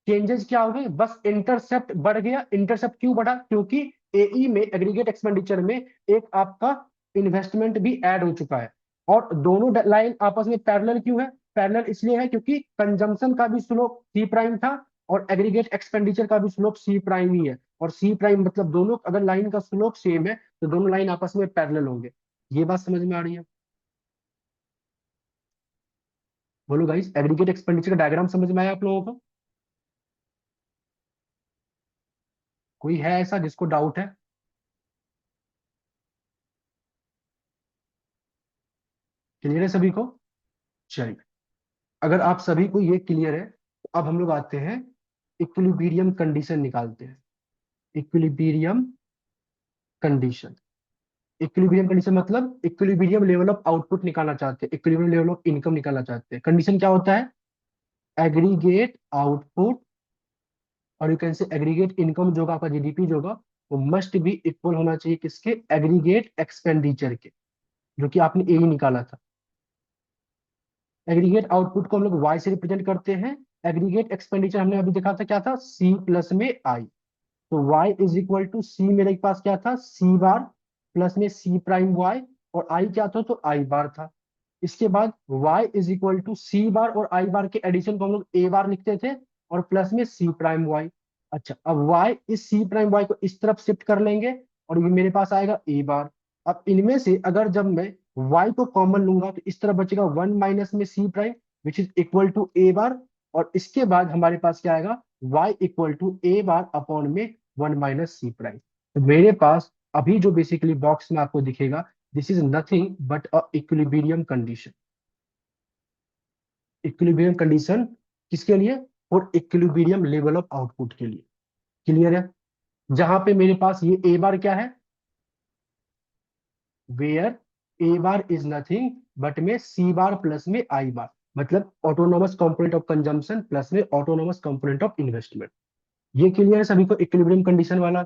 चेंजेस क्या हो गए, बस इंटरसेप्ट बढ़ गया। इंटरसेप्ट क्यों बढ़ा, क्योंकि एई में एग्रीगेट एक्सपेंडिचर में एक आपका इन्वेस्टमेंट भी ऐड हो चुका है। और दोनों लाइन आपस में पैरेलल क्यों है, पैरेलल इसलिए है क्योंकि कंजम्पशन का भी स्लोप सी प्राइम था और एग्रीगेट एक्सपेंडिचर का भी स्लोप सी प्राइम ही है। और सी प्राइम मतलब दोनों अगर लाइन का स्लोप सेम है तो दोनों लाइन आपस में पैरेलल होंगे। ये बात समझ में आ रही है? बोलो गाइस, एग्रीगेट एक्सपेंडिचर का डायग्राम समझ में आया आप लोगों को? कोई है ऐसा जिसको डाउट है? क्लियर है सभी को? चलिए, अगर आप सभी को ये क्लियर है तो अब हम लोग आते हैं इक्विलिब्रियम कंडीशन निकालते हैं। इक्विलिब्रियम कंडीशन, इक्विलिब्रियम कंडीशन मतलब इक्विलिब्रियम लेवल ऑफ आउटपुट निकालना चाहते हैं, इक्विलिब्रियम लेवल ऑफ इनकम निकालना चाहते हैं। कंडीशन क्या होता है, एग्रीगेट आउटपुट और you can say aggregate income जो होगा आपका जीडीपी जो होगा, वो मस्ट बी इक्वल होना चाहिए किसके, एग्रीगेट एक्सपेंडिचर के, जो कि आपने ए निकाला था। एग्रीगेट आउटपुट को हम लोग वाई से रिप्रेजेंट करते हैं। एग्रीगेट एक्सपेंडिचर हमने अभी देखा था क्या था, सी प्लस में आई। तो y इज इक्वल टू सी, मेरे पास क्या था, सी बार प्लस में सी प्राइम y, और i क्या था, तो i बार था। इसके बाद y is equal to C बार और i बार के एडिशन को हम लोग a बार लिखते थे और प्लस में सी प्राइम y। अच्छा, अब y इस सी प्राइम y को इस तरफ शिफ्ट कर लेंगे और ये मेरे पास आएगा a बार। अब इनमें से अगर जब मैं y को कॉमन लूंगा तो इस तरफ बचेगा 1 माइनस में C prime which is equal to a bar. और इसके बाद हमारे पास क्या आएगा, y equal to a bar upon में 1 माइनस सी प्राइम। तो मेरे पास अभी जो बेसिकली बॉक्स में आपको दिखेगा, this is nothing but a equilibrium condition. Equilibrium condition किसके लिए, और इक्विलिब्रियम लेवल ऑफ आउटपुट के लिए। क्लियर है? जहां पे मेरे पास ये ए बार क्या है, where A bar is nothing but में सी बार प्लस में आई बार, मतलब autonomous component of consumption plus में ऑटोनोमस कंपोनेंट ऑफ इन्वेस्टमेंट। ये क्लियर है सभी को, इक्विलिब्रियम कंडीशन वाला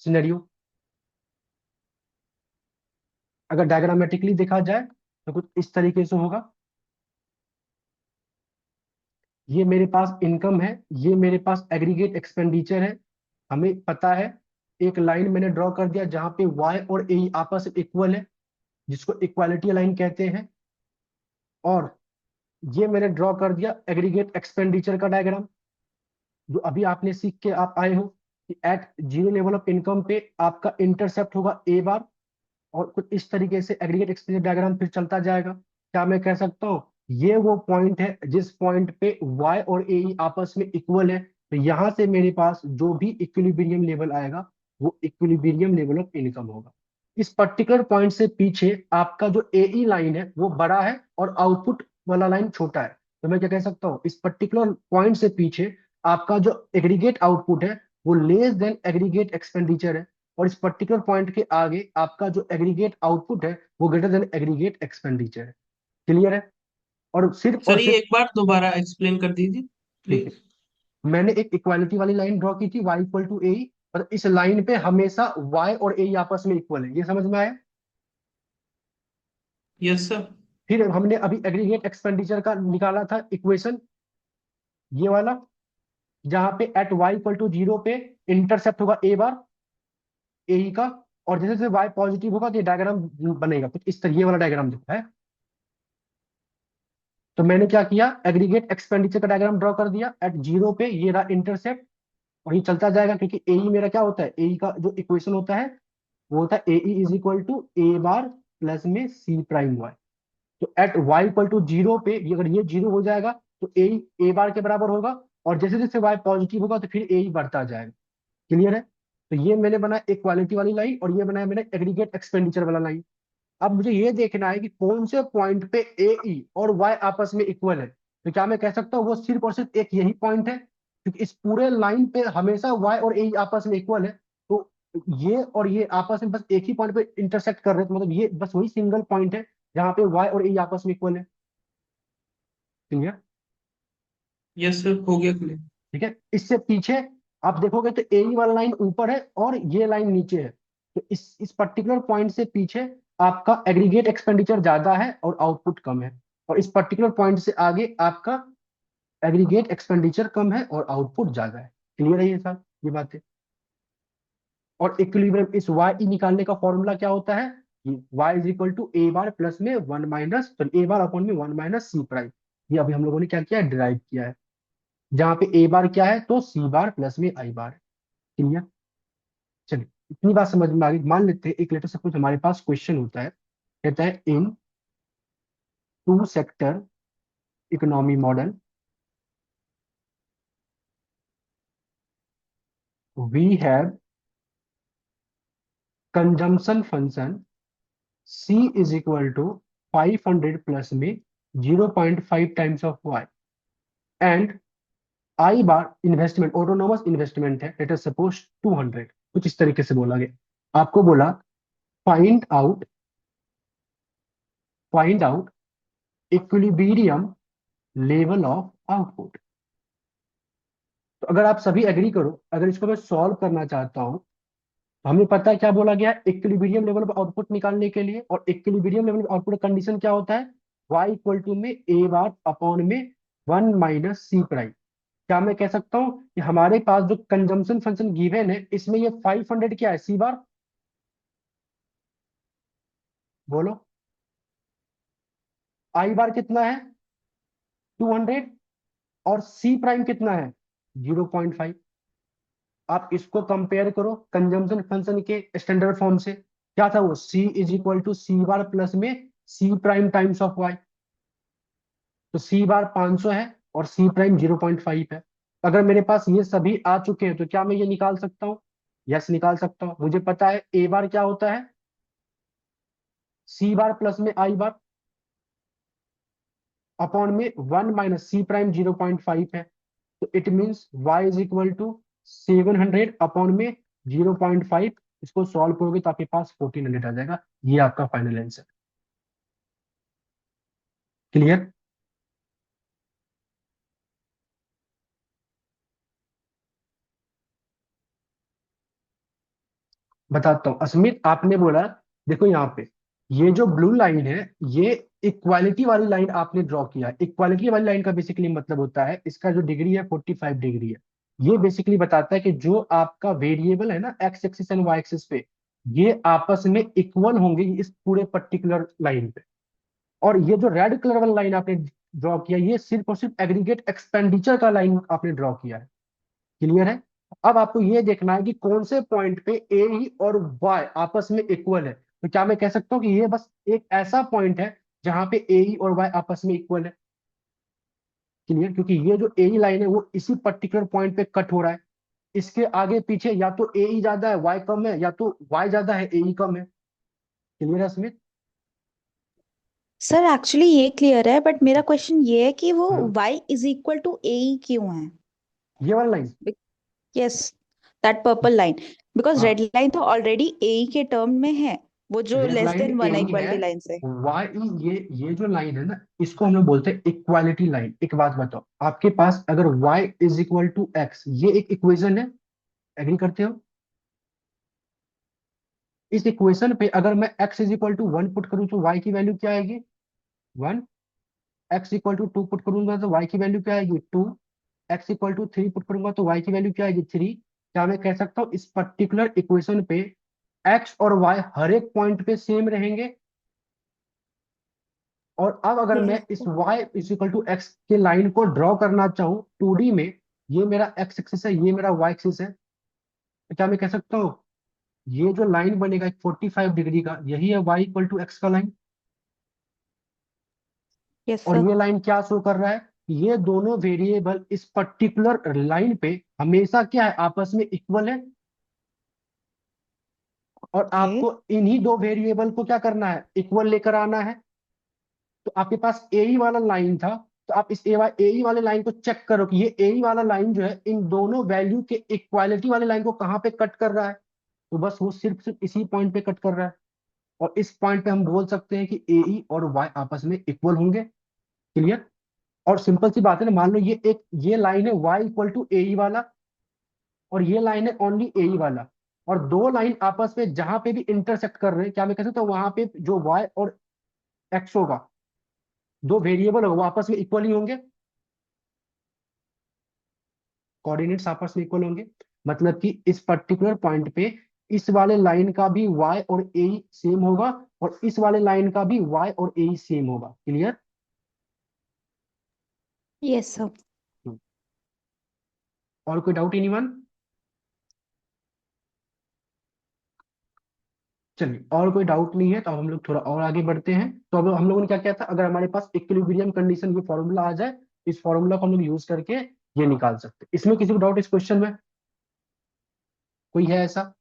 सिनेरियो? अगर डायग्रामेटिकली देखा जाए तो कुछ इस तरीके से होगा। ये मेरे पास इनकम है, ये मेरे पास एग्रीगेट एक्सपेंडिचर है। हमें पता है, एक लाइन मैंने ड्रॉ कर दिया जहां पे y और a आपस में इक्वल है, जिसको इक्वालिटी लाइन कहते हैं। और ये मैंने ड्रॉ कर दिया एग्रीगेट एक्सपेंडिचर का डायग्राम, जो अभी आपने सीख के आप आए हो कि at zero level of income पे आपका इंटरसेप्ट होगा ए बार। और कुछ इस तरीके से एग्रीगेट एक्सपेंडिचर डायग्राम फिर चलता जाएगा। क्या मैं कह सकता हूँ, ये वो पॉइंट है जिस पॉइंट पे y और a आपस में इक्वल है, तो यहां से मेरे पास जो भी इक्विलिब्रियम लेवल आएगा वो इक्विलिब्रियम लेवल ऑफ इनकम होगा। इस पर्टिकुलर पॉइंट से पीछे आपका जो ए लाइन है वो बड़ा है और आउटपुट वाला लाइन छोटा है। तो मैं क्या कह सकता हूँ, इस पर्टिकुलर पॉइंट से पीछे आपका जो एग्रीगेट आउटपुट है वो लेस देन एग्रीगेट एक्सपेंडिचर है, और इस पर्टिकुलर पॉइंट के आगे आपका जो एग्रीगेट आउटपुट है वो ग्रेटर देन एग्रीगेट एक्सपेंडिचर है। क्लियर है? और सिर्फ और सर ये सिर्फ, एक बार दोबारा एक्सप्लेन कर दीजिए ठीक है, प्लीज। मैंने एक इक्वालिटी वाली लाइन ड्रॉ की थी y इक्वल टू ए, और इस लाइन पे हमेशा y और a आपस में इक्वल है, ये समझ में आया? Yes sir. फिर हमने अभी एग्रीगेट एक्सपेंडिचर का निकाला था इक्वेशन, ये वाला, जहां पे at y equal to zero पे इंटरसेप्ट होगा ए बार ए का। और जैसे जैसे y पॉजिटिव होगा तो ये डायग्राम बनेगा कुछ इस तरह, ये वाला डायग्राम दिखता है। तो मैंने क्या किया, एग्रीगेट एक्सपेंडिचर का डायग्राम ड्रॉ कर दिया एट जीरो पे, ये रहा इंटरसेप्ट। और ये चलता जाएगा क्योंकि ए मेरा क्या होता है, ए का जो इक्वेशन होता है वो होता है A is equal to A bar plus में सी प्राइम वाई। तो at Y equal to zero पे अगर ये जीरो हो जाएगा तो ए बार के बराबर होगा, और जैसे जैसे वाई पॉजिटिव होगा तो फिर ए ही बढ़ता जाएगा। क्लियर है? तो ये मैंने बनाया इक्वालिटी वाली लाइन, और ये बनाया मैंने एग्रीगेट एक्सपेंडिचर वाला लाइन। अब मुझे ये देखना है कि कौन से पॉइंट पे ए ई और वाई आपस में इक्वल है। तो क्या मैं कह सकता हूँ वो सिर्फ और सिर्फ एक यही पॉइंट है, क्योंकि इस पूरे लाइन पे हमेशा वाई और ए आपस में इक्वल है। तो ये और ये आपस में बस एक ही पॉइंट पे इंटरसेक्ट कर रहे हैं, तो मतलब ये बस वही सिंगल पॉइंट है जहाँ पे वाई और ए आपस में इक्वल है। क्लियर? यस सर, हो गया क्लियर। ठीक है, इससे पीछे आप देखोगे तो ए वाला लाइन ऊपर है और ये लाइन नीचे है। तो इस पर्टिकुलर पॉइंट से पीछे आपका एग्रीगेट एक्सपेंडिचर ज्यादा है और आउटपुट कम है, और इस पर्टिकुलर पॉइंट से आगे आपका एग्रीगेट एक्सपेंडिचर कम है और आउटपुट ज्यादा है। क्लियर है ये सर, ये बातें? और इक्विलिब्रियम इस वाई ई निकालने का फॉर्मूला क्या होता है? Y is equal to A bar plus में one minus A bar upon में वन माइनस सी प्राइम। ये अभी हम लोगों ने क्या किया है, डिराइव किया है। जहां पे ए बार क्या है तो सी बार प्लस में आई बार। क्लियर? चलिए, इतनी बात समझ में आ गई। मान लेते हैं एक लेटर सपोज हमारे पास क्वेश्चन होता है, कहता है in two sector economy model we have consumption function C is equal to 500 plus में 0.5 times of Y, and I bar investment autonomous investment है, लेट अस सपोज 200। कुछ इस तरीके से बोला गया, आपको बोला find out find out equilibrium level of output. तो अगर आप सभी एग्री करो, अगर इसको मैं सॉल्व करना चाहता हूं, तो हमें पता है क्या बोला गया है इक्विलिब्रियम लेवल ऑफ आउटपुट निकालने के लिए। और equilibrium level of output condition क्या होता है? y इक्वल टू में ए बार अपॉन में वन माइनस सी प्राइम। क्या मैं कह सकता हूं कि हमारे पास जो कंजम्पशन फंक्शन गिवन है इसमें ये 500 क्या है, सी बार? बोलो, आई बार कितना है? 200। और सी प्राइम कितना है? 0.5। आप इसको कंपेयर करो कंजम्पशन फंक्शन के स्टैंडर्ड फॉर्म से। क्या था वो? C is equal to C bar plus में C prime times of Y. तो सी बार 500 है और सी प्राइम 0.5 है। अगर मेरे पास ये सभी आ चुके हैं तो क्या मैं ये निकाल सकता हूँ? यस, निकाल सकता हूँ। मुझे पता है ए बार क्या होता है, सी बार प्लस में आई बार अपॉन में वन माइनस सी प्राइम 0.5 है। तो it means y is equal to 700 upon में 0.5। इसको सॉल्व करोगे तो आपके पास 1400 आ जाएगा। ये आपका फाइनल आंसर। क्लियर? बताता हूँ अस्मित, आपने बोला देखो यहाँ पे ये जो ब्लू लाइन है ये इक्वालिटी वाली लाइन आपने ड्रॉ किया है। इक्वालिटी वाली लाइन का बेसिकली मतलब होता है, इसका जो डिग्री है 45 डिग्री है। ये बेसिकली बताता है कि जो आपका वेरिएबल है ना X axis and Y axis पे, ये आपस में इक्वल होंगे इस पूरे पर्टिकुलर लाइन पे। और ये जो रेड कलर वाला लाइन आपने ड्रॉ किया ये सिर्फ और सिर्फ एग्रीगेट एक्सपेंडिचर का लाइन आपने ड्रॉ किया है। क्लियर है? अब आपको ये देखना है कि कौन से पॉइंट पे ए और वाई आपस में इक्वल है। तो क्या मैं कह सकता हूँ कि ये बस एक ऐसा पॉइंट है जहां पे ए और वाई आपस में इक्वल है। क्लियर? क्योंकि ये जो ए लाइन है वो इसी पर्टिकुलर पॉइंट पे कट हो रहा है। इसके आगे पीछे या तो ए ज्यादा है वाई कम है, या तो वाई ज्यादा है ए कम है। क्लियर है स्मिथ? सर एक्चुअली ये क्लियर है, बट मेरा हम्म, क्वेश्चन ये है कि वो हम्म, y इज इक्वल टू ए क्यों है? ये वाला line. Yes, that purple line. Because हाँ, रेड लाइन तो ऑलरेडी ए के टर्म में है, वो जो रेड लेस लाइन देन ए वन है है, इक्वालिटी लाइन से। वाई ये जो लाइन है ना इसको हम लोग बोलते हैं इक्वालिटी लाइन। एक बात बताओ, आपके पास अगर y is equal to X, ये एक इक्वेशन है, एग्री करते हो? इस इक्वेशन पे अगर मैं x is equal to one put करूं तो y की वैल्यू क्या आएगी? One. x equal to two put करूंगा तो y की वैल्यू क्या आएगी? Two. x equal to three put करूंगा तो y की वैल्यू क्या आएगी? थ्री। क्या मैं कह सकता हूँ इस पर्टिकुलर इक्वेशन पे x और y हर एक पॉइंट पे सेम रहेंगे? और अब अगर मैं इस yes. y is equal to X के लाइन को ड्रॉ करना चाहूँ 2D में, ये मेरा x एक्सिस है, ये मेरा y एक्सिस है, तो क्या मैं कह सकता हूँ ये जो लाइन बनेगा 45 डिग्री का, यही है y इक्वल टू एक्स का लाइन। यस और सर। ये लाइन क्या शो कर रहा है, ये दोनों वेरिएबल इस पर्टिकुलर लाइन पे हमेशा क्या है, आपस में इक्वल है। और ओके। आपको इन्हीं दो वेरिएबल को क्या करना है, इक्वल लेकर आना है। तो आपके पास ए ई वाला लाइन था, तो आप इस ए ई वाले लाइन को चेक करो कि ये ए ई वाला लाइन जो है इन दोनों वैल्यू के इक्वालिटी वाले लाइन को कहाँ पे कट कर रहा है। तो बस वो सिर्फ सिर्फ इसी पॉइंट पे कट कर रहा है। और इस पॉइंट पे हम बोल सकते हैं कि ए ई और वाई आपस में इक्वल होंगे। क्लियर। और सिंपल सी बात है ना, मान लो ये लाइन है y इक्वल टू ए वाला, और ये लाइन है ओनली ए वाला। और दो लाइन आपस में जहां पे भी इंटरसेक्ट कर रहे हैं, क्या मैं कह सकता हूँ वहां पे जो y और x होगा, दो वेरिएबल होगा, वो आपस में इक्वल ही होंगे। कोऑर्डिनेट्स आपस में इक्वल होंगे। मतलब कि इस पर्टिकुलर पॉइंट पे इस वाले लाइन का भी y और a सेम होगा, और इस वाले लाइन का भी y और a सेम होगा। क्लियर। Yes sir. और कोई डाउट एनीवन? चलिए, और कोई डाउट नहीं है तो अब हम लोग थोड़ा और आगे बढ़ते हैं। तो अब हम लोगों ने क्या किया था, अगर हमारे पास इक्विलिब्रियम कंडीशन ये फॉर्मूला आ जाए, इस फॉर्मूला को हम लोग यूज करके ये निकाल सकते हैं। इसमें किसी को डाउट इस क्वेश्चन में कोई है ऐसा?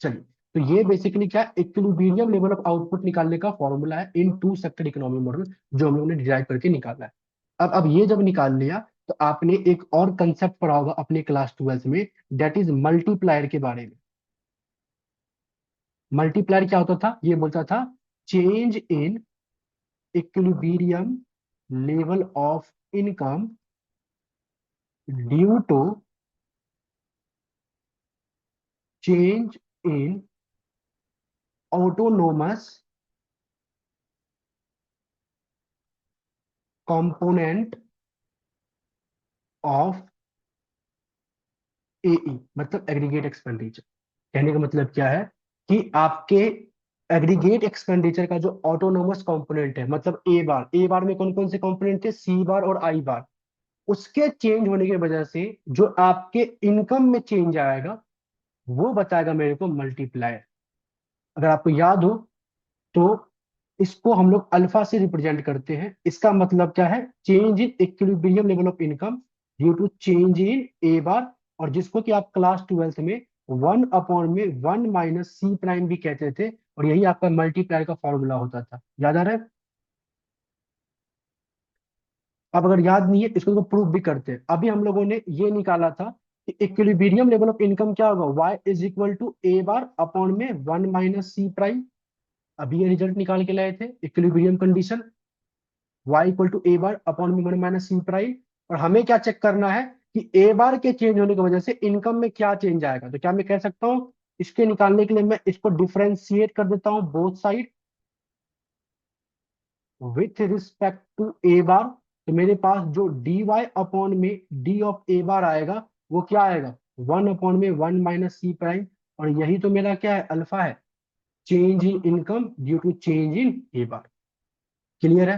चलिए, तो ये बेसिकली क्या, इक्विलिब्रियम लेवल ऑफ आउटपुट निकालने का फॉर्मूला है in two sector economy model, जो हम लोगों ने डिराइव करके निकाला है। अब ये जब निकाल लिया, तो आपने एक और कंसेप्ट पढ़ा होगा अपने क्लास 12 में, दैट इज मल्टीप्लायर के बारे में। मल्टीप्लायर क्या होता था, ये बोलता था change in equilibrium level of income due to change in autonomous component of AE, मतलब एग्रीगेट एक्सपेंडिचर। कहने का मतलब क्या है कि आपके एग्रीगेट एक्सपेंडिचर का जो ऑटोनोमस कंपोनेंट है, मतलब ए बार में कौन कौन से कंपोनेंट थे, सी बार और आई बार, उसके चेंज होने की वजह से जो आपके इनकम में चेंज आएगा, वो बताएगा मेरे को मल्टीप्लायर। अगर आपको याद हो तो इसको हम लोग अल्फा से रिप्रेजेंट करते हैं। इसका मतलब क्या है, change in equilibrium level of income due to change in A bar, और जिसको कि आप क्लास 12 में 1/(1 - c') भी कहते थे, और यही आपका मल्टीप्लायर का फॉर्मूला होता था। याद आ रहा है? अब अगर याद नहीं है, इसको तो प्रूफ भी करते हैं। अभी हम लोगों ने ये निकाला था कि इक्विलिब्रियम लेवल ऑफ इनकम क्या होगा, y is equal to A bar upon में 1 - c'। अभी ये रिजल्ट निकाल के लाए थे, equilibrium condition y equal to A bar upon में 1 - c'। और हमें क्या चेक करना है कि ए बार के चेंज होने की वजह से इनकम में क्या चेंज आएगा। तो क्या मैं कह सकता हूँ, इसके निकालने के लिए मैं इसको डिफरेंशिएट कर देता हूँ both side with respect to A bar. तो मेरे पास जो डी वाई अपॉन में डी ऑफ ए बार आएगा, वो क्या आएगा, 1/(1 - c')। और यही तो मेरा क्या है, अल्फा है, change in income due to change in A bar. Clear है?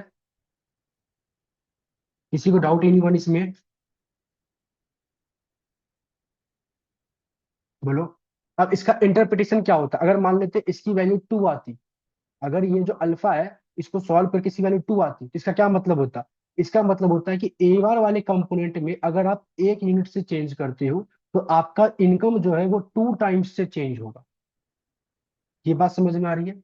किसी को डाउट एनी वन इसमें? बोलो। अब इसका इंटरप्रिटेशन क्या होता, अगर मान लेते इसकी वैल्यू 2 आती, अगर ये जो अल्फा है इसको सॉल्व करके इसकी वैल्यू 2 आती, तो इसका क्या मतलब होता, इसका मतलब होता है कि ए बार वाले कंपोनेंट में अगर आप 1 यूनिट से चेंज करते हो, तो आपका इनकम जो है वो 2 टाइम्स से चेंज होगा। ये बात समझ में आ रही है?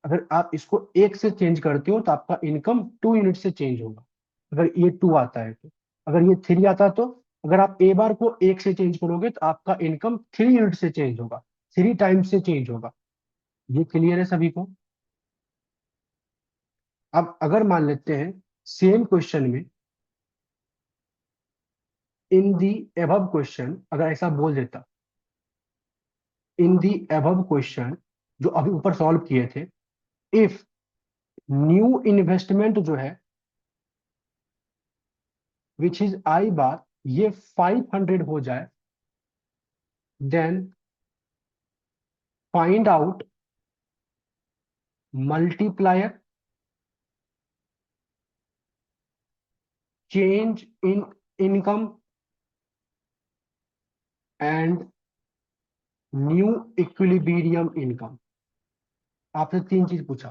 अगर आप इसको 1 से चेंज करते हो तो आपका इनकम 2 यूनिट से चेंज होगा, अगर ये 2 आता है तो। अगर ये 3 आता है तो, अगर आप ए बार को 1 से चेंज करोगे तो आपका इनकम 3 यूनिट से चेंज होगा, 3 टाइम्स से चेंज होगा। ये क्लियर है सभी को? अब अगर मान लेते हैं सेम क्वेश्चन में, इन दी एबव क्वेश्चन, अगर ऐसा बोल देता, इन दी एबव क्वेश्चन जो अभी ऊपर सॉल्व किए थे, इफ न्यू इन्वेस्टमेंट जो है विच इज आई बार, ये 500 हो जाए, then find out multiplier change in income and new equilibrium income. आपने तीन चीज पूछा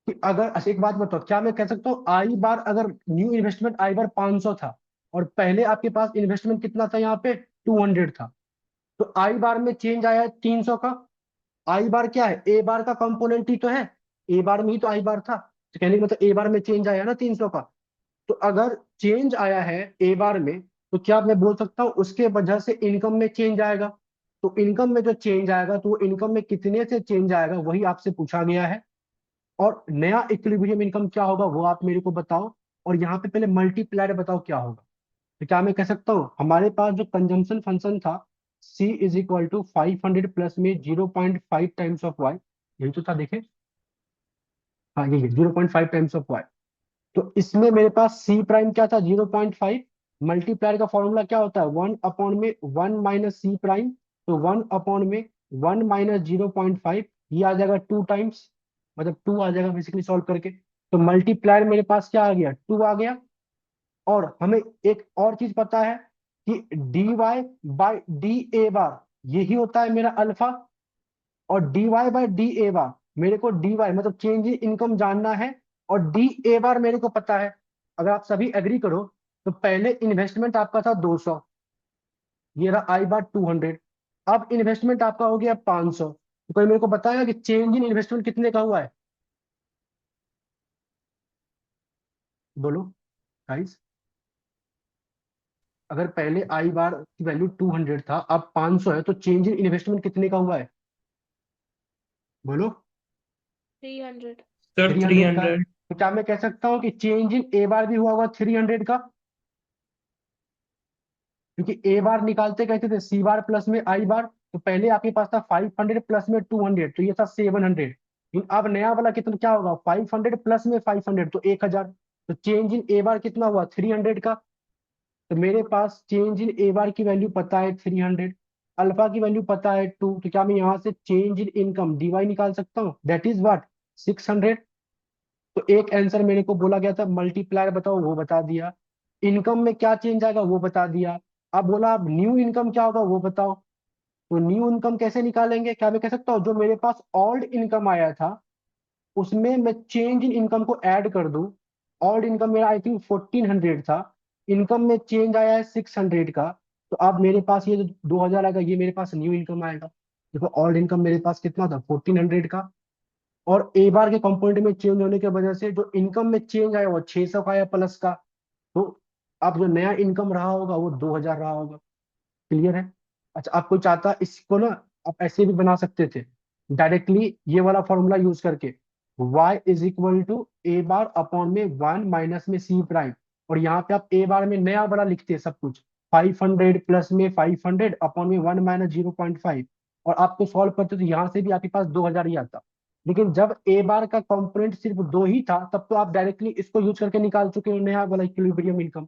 कि अगर, अच्छा एक बात बताओ, क्या मैं कह सकता हूँ आई बार, अगर न्यू इन्वेस्टमेंट आई बार 500 था और पहले आपके पास इन्वेस्टमेंट कितना था, यहाँ पे 200 था, तो आई बार में चेंज आया है 300 का। आई बार क्या है, ए बार का कंपोनेंट ही तो है, ए बार में ही तो आई बार था, तो कहने का मतलब ए बार में चेंज आया ना 300 का। तो अगर चेंज आया है ए बार में, तो क्या मैं बोल सकता हूँ उसके वजह से इनकम में चेंज आएगा। तो इनकम में जो चेंज आएगा, तो वो इनकम में कितने से चेंज आएगा, वही आपसे पूछा गया है। और नया इक्विलिब्रियम इनकम क्या होगा वो आप मेरे को बताओ। और यहाँ पे पहले मल्टीप्लायर बताओ क्या होगा। तो क्या मैं कह सकता हूँ हमारे पास जो कंजम्पशन फंक्शन था, C is equal to 500 plus में 0.5 टाइम्स ऑफ वाई, यही तो था देखे, हाँ यही 0.5 टाइम्स ऑफ वाई। तो इसमें मेरे पास सी प्राइम क्या था, 0.5। मल्टीप्लायर का फॉर्मूला क्या होता है, 1/(1 - C प्राइम)। तो 1/(1 - 0.5), ये आ जाएगा 2 टाइम्स, मतलब 2 आ जाएगा बेसिकली सॉल्व करके। तो मल्टीप्लायर मेरे पास क्या आ गया, 2 आ गया। और हमें एक और चीज पता है कि dy/d(a)बार यही होता है मेरा अल्फा। और dy/d(a)बार, मेरे को dy मतलब चेंज इन इनकम जानना है, और d(a)बार मेरे को पता है। अगर आप सभी एग्री करो, तो पहले इन्वेस्टमेंट आपका था 200, ये रहा आई बार 200। अब इन्वेस्टमेंट आपका हो गया 500, तो कोई मेरे को बताएगा कि चेंज इन इन्वेस्टमेंट कितने का हुआ है, बोलो गाइस। अगर पहले आई बार की वैल्यू 200 था, अब 500 है, तो चेंज इन इन्वेस्टमेंट कितने का हुआ है, बोलो। 300। सर 300 का। 300। तो क्या मैं कह सकता हूँ कि चेंज इन ए बार भी हुआ होगा 300 का, क्योंकि ए बार निकालते कैसे थे, सी बार प्लस में आई बार। तो पहले आपके पास था 500 प्लस में 200, तो ये था 700। लेकिन अब नया वाला कितना क्या होगा, 500 प्लस में 500, तो 1000। तो चेंज इन ए बार कितना हुआ, 300 का। तो मेरे पास चेंज इन ए बार की वैल्यू पता है 300, अल्फा की वैल्यू पता है 2, तो क्या मैं यहाँ से चेंज इन इनकम डीवाई निकाल सकता हूँ, दैट इज व्हाट, 600। तो एक आंसर मेरे को बोला गया था मल्टीप्लायर बताओ, वो बता दिया। इनकम में क्या चेंज आएगा वो बता दिया। अब बोला अब न्यू इनकम क्या होगा वो बताओ। तो न्यू इनकम कैसे निकालेंगे, क्या मैं कह सकता हूँ जो मेरे पास ओल्ड इनकम आया था, उसमें मैं चेंज इन इनकम को ऐड कर दूं। ओल्ड इनकम मेरा आई थिंक 1400 था, इनकम में चेंज आया है 600 का। तो अब मेरे पास ये जो 2000 आएगा, ये मेरे पास न्यू इनकम आएगा। देखो ओल्ड इनकम मेरे पास कितना था, 1400 का। और ए बार के कंपोनेंट में चेंज होने की वजह से जो इनकम में चेंज आया वो 600 का आया प्लस का। तो अब जो नया इनकम रहा होगा वो 2000 रहा होगा। क्लियर है। अच्छा, आप कोई चाहता इसको ना, आप ऐसे भी बना सकते थे डायरेक्टली, ये वाला फॉर्मूला यूज करके, y is equal to A bar upon में 1 माइनस में सी प्राइम। और यहाँ पे आप ए बार में नया वाला लिखते हैं सब कुछ, 500 प्लस में 500 अपॉन में 1 - 0.5। और आपको सॉल्व करते तो यहाँ से भी आपके पास 2000 ही आता। लेकिन जब ए बार का कंपोनेंट सिर्फ 2 ही था, तब तो आप डायरेक्टली इसको यूज करके निकाल चुके हो नया वाला इक्विलिब्रियम इनकम।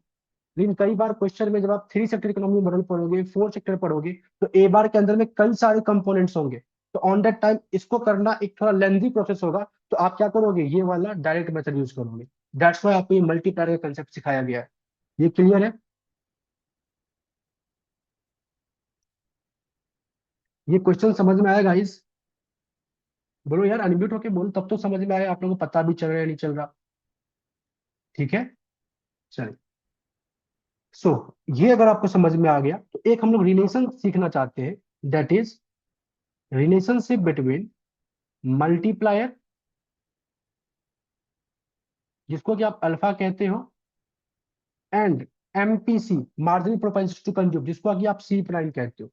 लेकिन कई बार क्वेश्चन में जब आप 3 सेक्टर इकोनॉमी मॉडल पढ़ोगे, 4 सेक्टर पढ़ोगे, तो ए बार के अंदर में कई सारे कंपोनेंट्स होंगे। तो ऑन दैट टाइम इसको करना एक थोड़ा लेंथी प्रोसेस होगा। तो आप क्या करोगे, ये वाला डायरेक्ट मेथड यूज करोगे। दैट्स वाई आपको ये मल्टीप्लायर का कंसेप्ट सिखाया गया है। ये क्लियर है। ये क्वेश्चन समझ में आएगा इस, बोलो यार, अनम्यूट होके बोलो, तब तो समझ में आएगा आप लोगों को पता भी चल रहा है नहीं चल रहा। ठीक है, चलिए। सो ये अगर आपको समझ में आ गया, तो एक हम लोग रिलेशन सीखना चाहते हैं, that is relationship between multiplier, जिसको कि आप अल्फा कहते हो, and MPC, marginal propensity to consume, जिसको कि आप सी प्राइम कहते हो।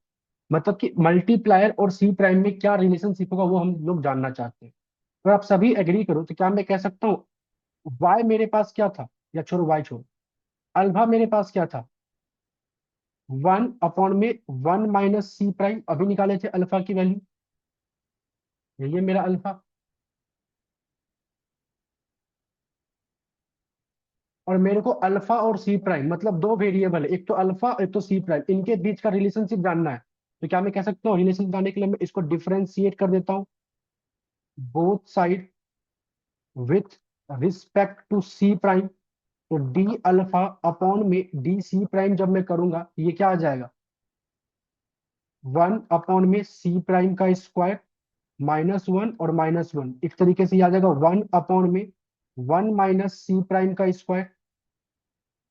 मतलब कि मल्टीप्लायर और सी प्राइम में क्या रिलेशनशिप होगा वो हम लोग जानना चाहते हैं। अगर आप सभी एग्री करो, तो क्या मैं कह सकता हूँ वाई मेरे पास क्या था, या छोड़ो वाई छोड़ो, अल्फा मेरे पास क्या था, 1/(1 - C प्राइम), अभी निकाले थे अल्फा की वैल्यू, यही है मेरा अल्फा। और मेरे को अल्फा और सी प्राइम, मतलब दो वेरिएबल है, एक तो अल्फा एक तो सी प्राइम, इनके बीच का रिलेशनशिप जानना है। तो क्या मैं कह सकता हूँ रिलेशनशिप जानने के लिए मैं इसको डिफरेंशिएट कर देता हूँ, both side with respect to C prime. तो डी अल्फा अपॉन में डी सी प्राइम जब मैं करूंगा, ये क्या आ जाएगा, 1/c प्राइम का स्क्वायर -1 और -1, एक तरीके से याद आएगा 1/1 - c प्राइम का स्क्वायर।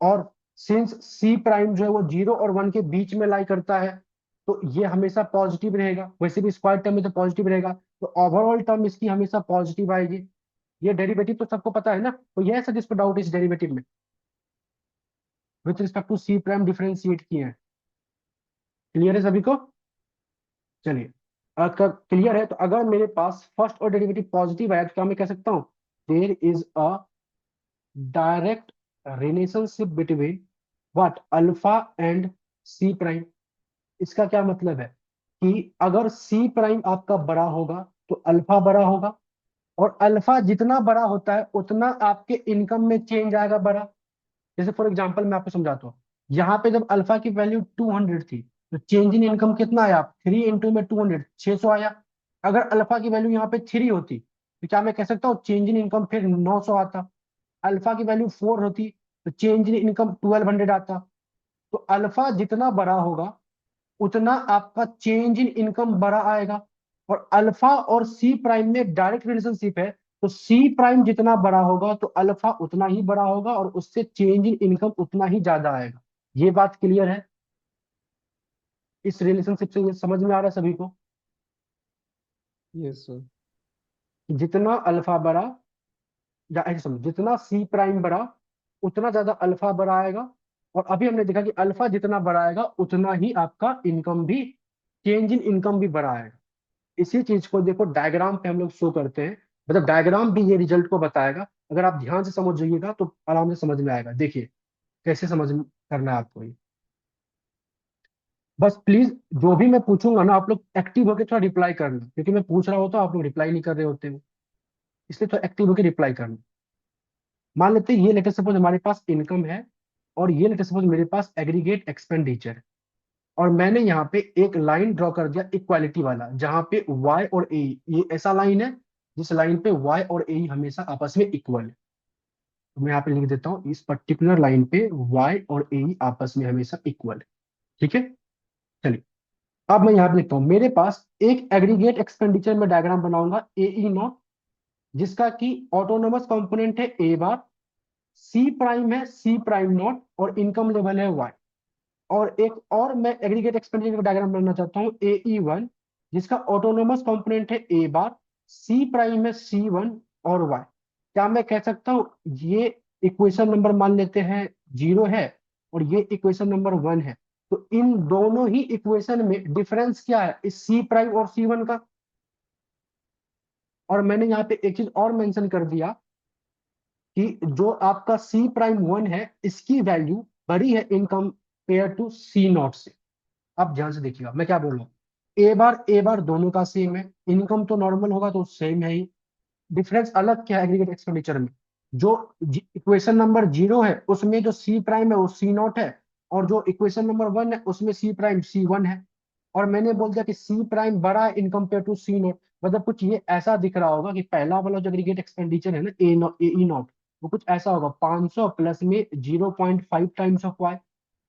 और सिंस सी प्राइम जो है वो 0 और 1 के बीच में लाई करता है, तो ये हमेशा पॉजिटिव रहेगा, वैसे भी स्क्वायर टर्म में तो पॉजिटिव रहेगा, तो ओवरऑल टर्म इसकी हमेशा पॉजिटिव आएगी। ये डेरिवेटिव तो सबको पता है ना, तो ये ऐसा जिस पर डाउट इस डेरिवेटिव में with respect to C prime differentiate किए हैं। क्लियर है सभी को? चलिए, अगर क्लियर है तो अगर मेरे पास फर्स्ट और डेरिवेटिव पॉजिटिव आया तो क्या मैं कह सकता हूँ there is a direct relationship between what alpha and C prime. इसका क्या मतलब है कि अगर सी प्राइम आपका बड़ा होगा तो अल्फा बड़ा होगा, और अल्फा जितना बड़ा होता है उतना आपके इनकम में चेंज आएगा बड़ा। जैसे फॉर एग्जांपल मैं आपको समझाता हूँ, यहाँ पे जब अल्फा की वैल्यू 200 थी तो चेंज इन इनकम कितना आया? 3 इंटू में 200, 600 आया। अगर अल्फा की वैल्यू यहाँ पे 3 होती तो क्या मैं कह सकता हूँ चेंज इन इनकम फिर 900 आता? अल्फा की वैल्यू 4 होती तो चेंज इन इनकम 1200 आता। तो अल्फा जितना बड़ा होगा उतना आपका चेंज इन इनकम बड़ा आएगा। और अल्फा और सी प्राइम में डायरेक्ट रिलेशनशिप है, तो सी प्राइम जितना बड़ा होगा तो अल्फा उतना ही बड़ा होगा और उससे चेंज इन इनकम उतना ही ज्यादा आएगा। ये बात क्लियर है? इस रिलेशनशिप से ये समझ में आ रहा है सभी को? Yes sir. जितना अल्फा बड़ा, या ऐसे समझो जितना सी प्राइम बड़ा उतना ज्यादा अल्फा बड़ा आएगा। और अभी हमने देखा कि अल्फा जितना बड़ा आएगा उतना ही आपका इनकम भी, चेंज इन इनकम भी बड़ा आएगा। इसी चीज को देखो डायग्राम पे हम लोग शो करते हैं, मतलब डायग्राम भी ये रिजल्ट को बताएगा। अगर आप ध्यान से समझ जाइएगा तो आराम से समझ में आएगा। देखिए कैसे समझ करना है आपको ये। बस प्लीज जो भी मैं पूछूंगा ना आप लोग एक्टिव होकर थोड़ा रिप्लाई करना, क्योंकि मैं पूछ रहा होता आप लोग रिप्लाई नहीं कर रहे होते हो, इसलिए थोड़ा एक्टिव होकर रिप्लाई करना। मान लेते हैं ये लेटर सपोज हमारे पास इनकम है, और ये लेटर सपोज मेरे पास एग्रीगेट एक्सपेंडिचर है, और मैंने यहाँ पे एक लाइन ड्रॉ कर दिया इक्वालिटी वाला, जहां पे y और ए, ये ऐसा लाइन है जिस लाइन पे y और ए हमेशा आपस में इक्वल है। तो मैं यहाँ पे लिख देता हूँ इस पर्टिकुलर लाइन पे y और ए आपस में हमेशा इक्वल है। ठीक है, चलिए अब मैं यहाँ पे लिखता हूँ मेरे पास एक एग्रीगेट एक्सपेंडिचर में डायग्राम बनाऊंगा ए ई नॉट, जिसका की ऑटोनोमस कंपोनेंट है ए बार, सी प्राइम है सी प्राइम नॉट, और इनकम लेवल है y। और एक और मैं एग्रीगेट एक्सपेंडिचर का डायग्राम बनाना चाहता हूँ ए ई वन, जिसका ऑटोनोमस कंपोनेंट है ए बार, सी प्राइम है सी वन और वाई। क्या मैं कह सकता हूँ ये इक्वेशन नंबर मान लेते हैं 0 है और ये इक्वेशन नंबर 1 है, तो इन दोनों ही इक्वेशन में डिफरेंस क्या है इस सी प्राइम और सी वन का? और मैंने यहाँ पे एक चीज और मेंशन कर दिया कि जो आपका सी प्राइम 1 है इसकी वैल्यू बड़ी है in compare to C naught से। आप ध्यान से देखिएगा मैं क्या बोल रहा हूँ, ए बार दोनों का सेम है, इनकम तो नॉर्मल होगा तो सेम है ही। डिफरेंस अलग क्या है एग्रीगेट एक्सपेंडिचर में? जो इक्वेशन नंबर 0 है उसमें जो सी प्राइम है वो सी नॉट है, और जो इक्वेशन नंबर 1 है उसमें सी प्राइम सी वन है। और मैंने बोल दिया कि सी प्राइम बड़ा है in compare to C naught, मतलब कुछ ये ऐसा दिख रहा होगा कि पहला वाला जो एग्रीगेट एक्सपेंडिचर है ना ए नॉट ए ई नॉट, वो कुछ ऐसा होगा 500 प्लस में 0.5 टाइम्स ऑफ वाई।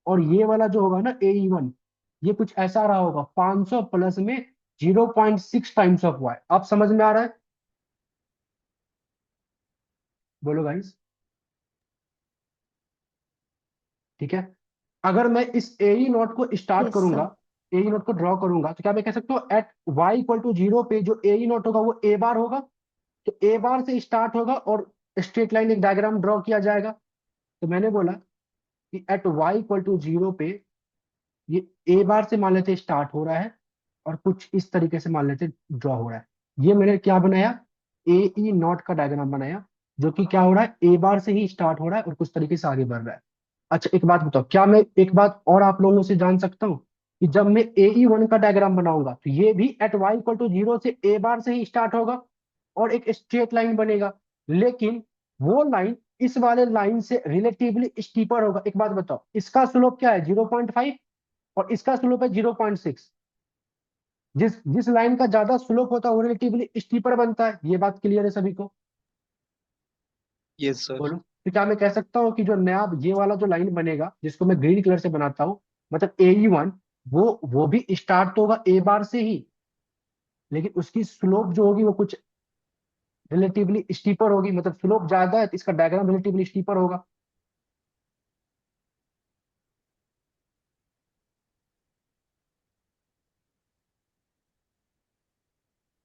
और ये वाला जो होगा ना ए ई वन, ये कुछ ऐसा रहा होगा 500 प्लस में 0.6 टाइम्स ऑफ वाई। आप समझ में आ रहा है? बोलो गाइस। ठीक है, अगर मैं इस ए ई नॉट को स्टार्ट यस करूंगा, सर। ए ई नॉट को ड्रॉ करूंगा, तो क्या मैं कह सकता हूँ एट वाई इक्वल टू 0 पे जो ए ई नॉट होगा वो ए बार होगा। तो ए बार से स्टार्ट होगा और स्ट्रेट लाइन एक डायग्राम ड्रॉ किया जाएगा। तो मैंने बोला कि एट वाई इक्वल टू 0 पे ये ए बार से मान लेते स्टार्ट हो रहा है और कुछ इस तरीके से मान लेते ड्रॉ हो रहा है। ये मैंने क्या बनाया, ए ई नॉट का डायग्राम बनाया, जो कि क्या हो रहा है ए बार से ही स्टार्ट हो रहा है और कुछ तरीके से आगे बढ़ रहा है। अच्छा एक बात बताओ, क्या मैं एक बात और आप लोगों से जान सकता हूँ कि जब मैं ए ई वन का डायग्राम बनाऊंगा तो ये भी एट वाई इक्वल टू 0 से ए बार से ही स्टार्ट होगा और एक स्ट्रेट लाइन बनेगा, लेकिन वो लाइन इस वाले लाइन से रिलेटिवली स्टीपर होगा। एक बात बताओ, इसका स्लोप क्या है 0.5 और इसका स्लोप है 0.6। जिस जिस लाइन का ज्यादा स्लोप होता है वो रिलेटिवली स्टीपर बनता है। ये बात क्लियर है सभी को? Yes sir. बोलो। तो क्या मैं कह सकता हूँ कि जो नया ये वाला जो लाइन बनेगा जिसको मैं ग्रीन कलर से बनाता हूँ, मतलब ए ई वन, वो भी स्टार्ट तो होगा ए बार से ही, लेकिन उसकी स्लोप जो होगी वो कुछ रिलेटिवली स्टीपर होगी, मतलब स्लोप ज्यादा है तो इसका डायग्राम रिलेटिवली स्टीपर होगा।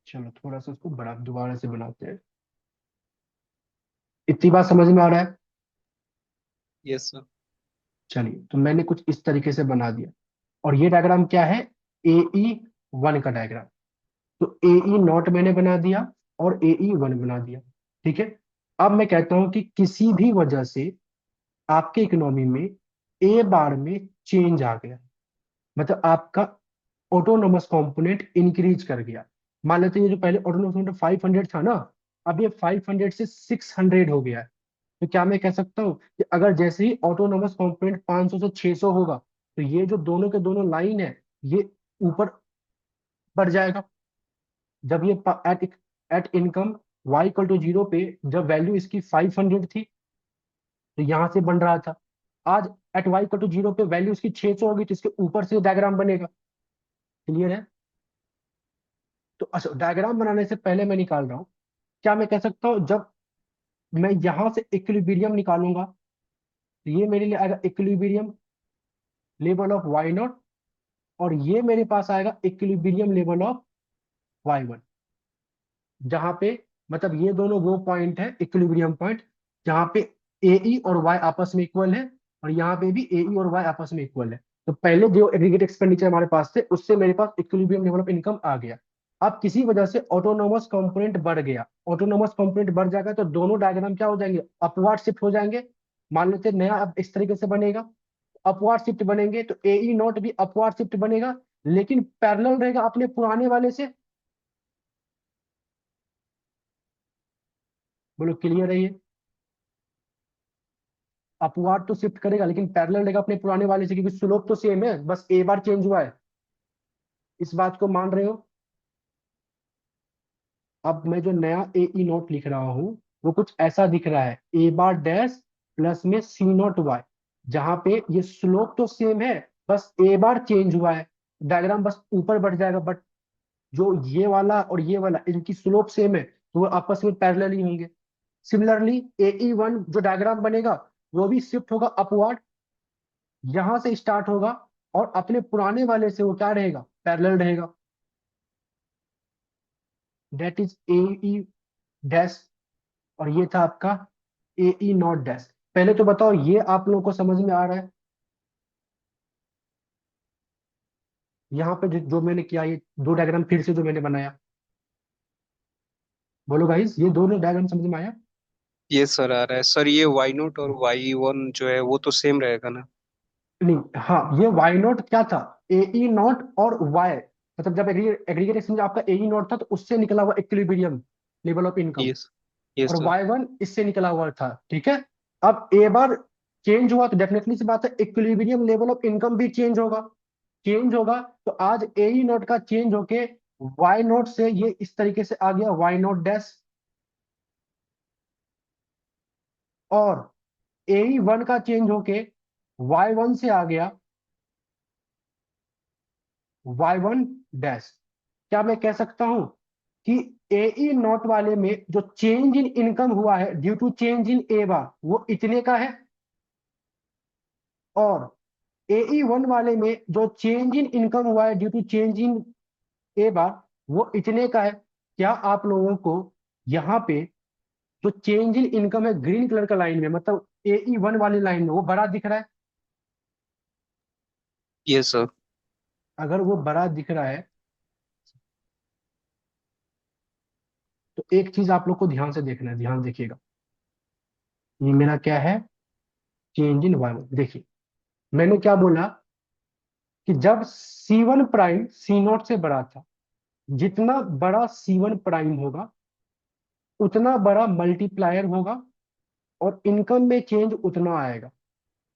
चलो थोड़ा सा उसको बड़ा दोबारा से बनाते हैं। इतनी बात समझ में आ रहा है? Yes sir. चलिए, तो मैंने कुछ इस तरीके से बना दिया। और ये डायग्राम क्या है? AE1 का डायग्राम। तो AE0 मैंने बना दिया और AE1 बना दिया। ठीक है। अब मैं कहता हूं कि किसी भी वजह से आपके इकोनॉमी में ए बार में चेंज आ गया, मतलब आपका ऑटोनोमस कंपोनेंट इंक्रीज कर गया। मान लेते हैं ये जो पहले ऑटोनोमस कंपोनेंट 500 था ना, अब ये 500 से 600 हो गया है। तो क्या मैं कह सकता हूँ कि अगर जैसे ही ऑटोनोमस कंपोनेंट 500 से 600 होगा, तो ये जो दोनों के दोनों लाइन है ये ऊपर बढ़ जाएगा। जब ये एट एट इनकम y = 0 पे जब वैल्यू इसकी 500 थी, तो यहां से बन रहा था। आज एट y = 0 पे वैल्यू इसकी 600 होगी, तो इसके ऊपर से डायग्राम बनेगा। क्लियर है? तो अच्छा, डायग्राम बनाने से पहले मैं निकाल रहा हूँ, क्या मैं कह सकता हूँ जब मैं यहां से इक्विलिब्रियम निकालूंगा, तो ये मेरे लिए आएगा इक्विलिब्रियम लेवल ऑफ y0, और ये मेरे पास आएगा इक्विलिब्रियम लेवल ऑफ y1। जहां पे मतलब ये दोनों वो पॉइंट है इक्विलिब्रियम पॉइंट जहां पे AE और y आपस में इक्वल है, और यहाँ पे भी AE और y आपस में इक्वल है। तो पहले जो एग्रीगेट एक्सपेंडिचर हमारे पास थे उससे मेरे पास इक्विलिब्रियम लेवल ऑफ इनकम आ गया। अब किसी वजह से ऑटोनोमस कंपोनेंट बढ़ गया, ऑटोनोमस कंपोनेंट बढ़ जाएगा तो दोनों डायग्राम क्या हो जाएंगे? अपवर्ड शिफ्ट हो जाएंगे। मान लेते हैं नया अब इस तरीके से बनेगा, अपवर्ड शिफ्ट बनेंगे तो AE0 भी अपवर्ड शिफ्ट बनेगा, लेकिन पैरेलल रहेगा अपने पुराने वाले से। बोलो क्लियर है ये? अपवार्ड तो शिफ्ट करेगा लेकिन पैरेलल रहेगा अपने पुराने वाले से, क्योंकि स्लोप तो सेम है, बस ए बार चेंज हुआ है। इस बात को मान रहे हो? अब मैं जो नया AE0 लिख रहा हूं वो कुछ ऐसा दिख रहा है, ए बार डैश प्लस में C0y, जहां पे ये स्लोप तो सेम है, बस ए बार चेंज हुआ है। डायग्राम बस ऊपर बढ़ जाएगा, बट जो ये वाला और ये वाला इनकी स्लोप सेम है, तो वो आपस में पैरेलल ही होंगे। सिमिलरली AE1 जो डायग्राम बनेगा वो भी शिफ्ट होगा अपवर्ड, यहां से स्टार्ट होगा और अपने पुराने वाले से वो क्या रहेगा? पैरेलल रहेगा। दैट इज AE डैश, और ये था आपका AE0 डैश। पहले तो बताओ ये आप लोगों को समझ में आ रहा है? यहाँ पे जो मैंने किया, ये दो डायग्राम फिर से जो मैंने बनाया, बोलो गाइस, ये दोनों डायग्राम समझ में आया? यस सर, आ रहा है सर। ये y0 और y1 जो है वो तो सेम रहेगा ना? नहीं, हाँ, ये Y0 क्या था? AE0 और Y, मतलब जब एग्रीगेट एक्सचेंज आपका AE0 था तो उससे निकला हुआ equilibrium level of income, yes. Yes और सर। Y1 इससे निकला हुआ था। ठीक है। अब ए बार चेंज हुआ तो डेफिनेटली सी बात है इक्विलिब्रियम लेवल ऑफ इनकम भी चेंज होगा। चेंज होगा तो आज AE0 का चेंज होके Y0 से ये इस तरीके से आ गया Y0 डैश, और AE1 का चेंज होके Y1 से आ गया Y1 डैश। क्या मैं कह सकता हूं कि AE0 वाले में जो चेंज इन इनकम हुआ है due to change in A बार वो इतने का है, और AE1 वाले में जो चेंज इन इनकम हुआ है due to change in A बार वो इतने का है। क्या आप लोगों को यहाँ पे जो चेंज इन इनकम है ग्रीन कलर का लाइन में, मतलब AE1 वाली लाइन में, वो बड़ा दिख रहा है? Yes sir. अगर वो बड़ा दिख रहा है तो एक चीज आप लोग को ध्यान से देखना है, ध्यान देखिएगा। ये मेरा क्या है? Change in Y. देखिए मैंने क्या बोला कि जब C1 प्राइम C0 से बड़ा था, जितना बड़ा C1 प्राइम होगा उतना बड़ा मल्टीप्लायर होगा, और इनकम में चेंज उतना आएगा।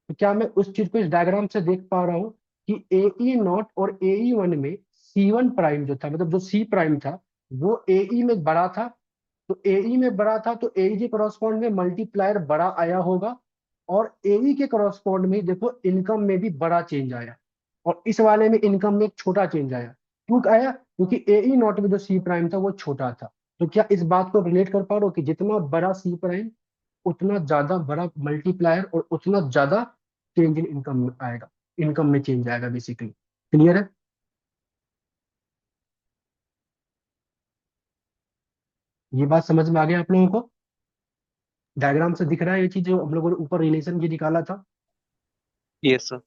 तो क्या मैं उस चीज को इस डायग्राम से देख पा रहा हूँ कि AE0 और AE1 में C1 प्राइम जो था, मतलब जो C प्राइम था, वो AE में बड़ा था। तो AE में बड़ा था तो AE के करॉस्पॉन्ड में मल्टीप्लायर बड़ा आया होगा, और AE के करॉस्पॉन्ड में देखो इनकम में भी बड़ा चेंज आया। और इस वाले में इनकम में एक छोटा चेंज आया। क्यों आया? क्योंकि ए ई नॉट में जो सी प्राइम था वो छोटा था। तो क्या इस बात को रिलेट कर पा रहे हो कि जितना बड़ा सी प्राइम उतना ज्यादा बड़ा मल्टीप्लायर और उतना ज्यादा चेंज इन इनकम में आएगा, इनकम में चेंज आएगा बेसिकली। क्लियर है? ये बात समझ में आ गया आप लोगों को? डायग्राम से दिख रहा है ये चीज जो हम लोगों ने ऊपर रिलेशन ये निकाला था? Yes sir.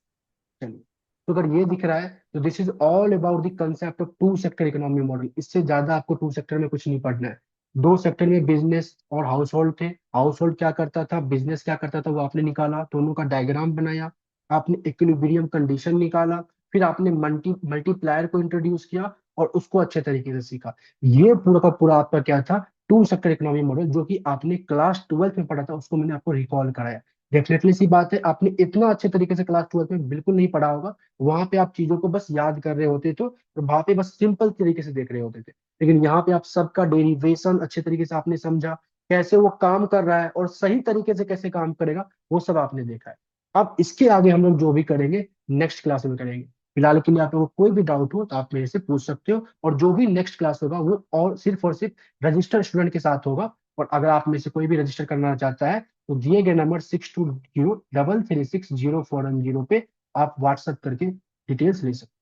चलिए, तो अगर ये दिख रहा है तो this is all about the concept of two sector economy model. इससे ज्यादा आपको टू सेक्टर में कुछ नहीं पढ़ना है। दो सेक्टर में बिजनेस और हाउस होल्ड थे। हाउस होल्ड क्या करता था, बिजनेस क्या करता था, वो आपने निकाला, दोनों का डायग्राम बनाया, आपने इक्विलिब्रियम कंडीशन निकाला, फिर आपने मल्टीप्लायर को इंट्रोड्यूस किया और उसको अच्छे तरीके से सीखा। ये पूरा का पूरा आपका क्या था, टू सेक्टर इकोनॉमी मॉडल, जो कि आपने क्लास 12 में पढ़ा था, उसको मैंने आपको रिकॉल कराया। डेफिनेटली सी बात है, आपने इतना अच्छे तरीके से क्लास 12 में बिल्कुल नहीं पढ़ा होगा। वहां पे आप चीजों को बस याद कर रहे होते तो वहां पे बस सिंपल तरीके से देख रहे होते थे। लेकिन यहाँ पे आप सबका डेरिवेशन अच्छे तरीके से आपने समझा, कैसे वो काम कर रहा है और सही तरीके से कैसे काम करेगा, वो सब आपने देखा है। अब इसके आगे हम लोग जो भी करेंगे नेक्स्ट क्लास में करेंगे। फिलहाल के लिए आप लोगों को कोई भी डाउट हो तो आप मेरे से पूछ सकते हो, और जो भी नेक्स्ट क्लास होगा वो और सिर्फ रजिस्टर्ड स्टूडेंट के साथ होगा। और अगर आप में से कोई भी रजिस्टर करना चाहता है तो दिए गए नंबर 6203360410 पे आप व्हाट्सएप करके डिटेल्स ले सकते हैं।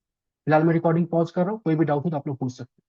फिलहाल मैं रिकॉर्डिंग पॉज कर रहा हूँ, कोई भी डाउट हो तो आप लोग पूछ सकते हैं।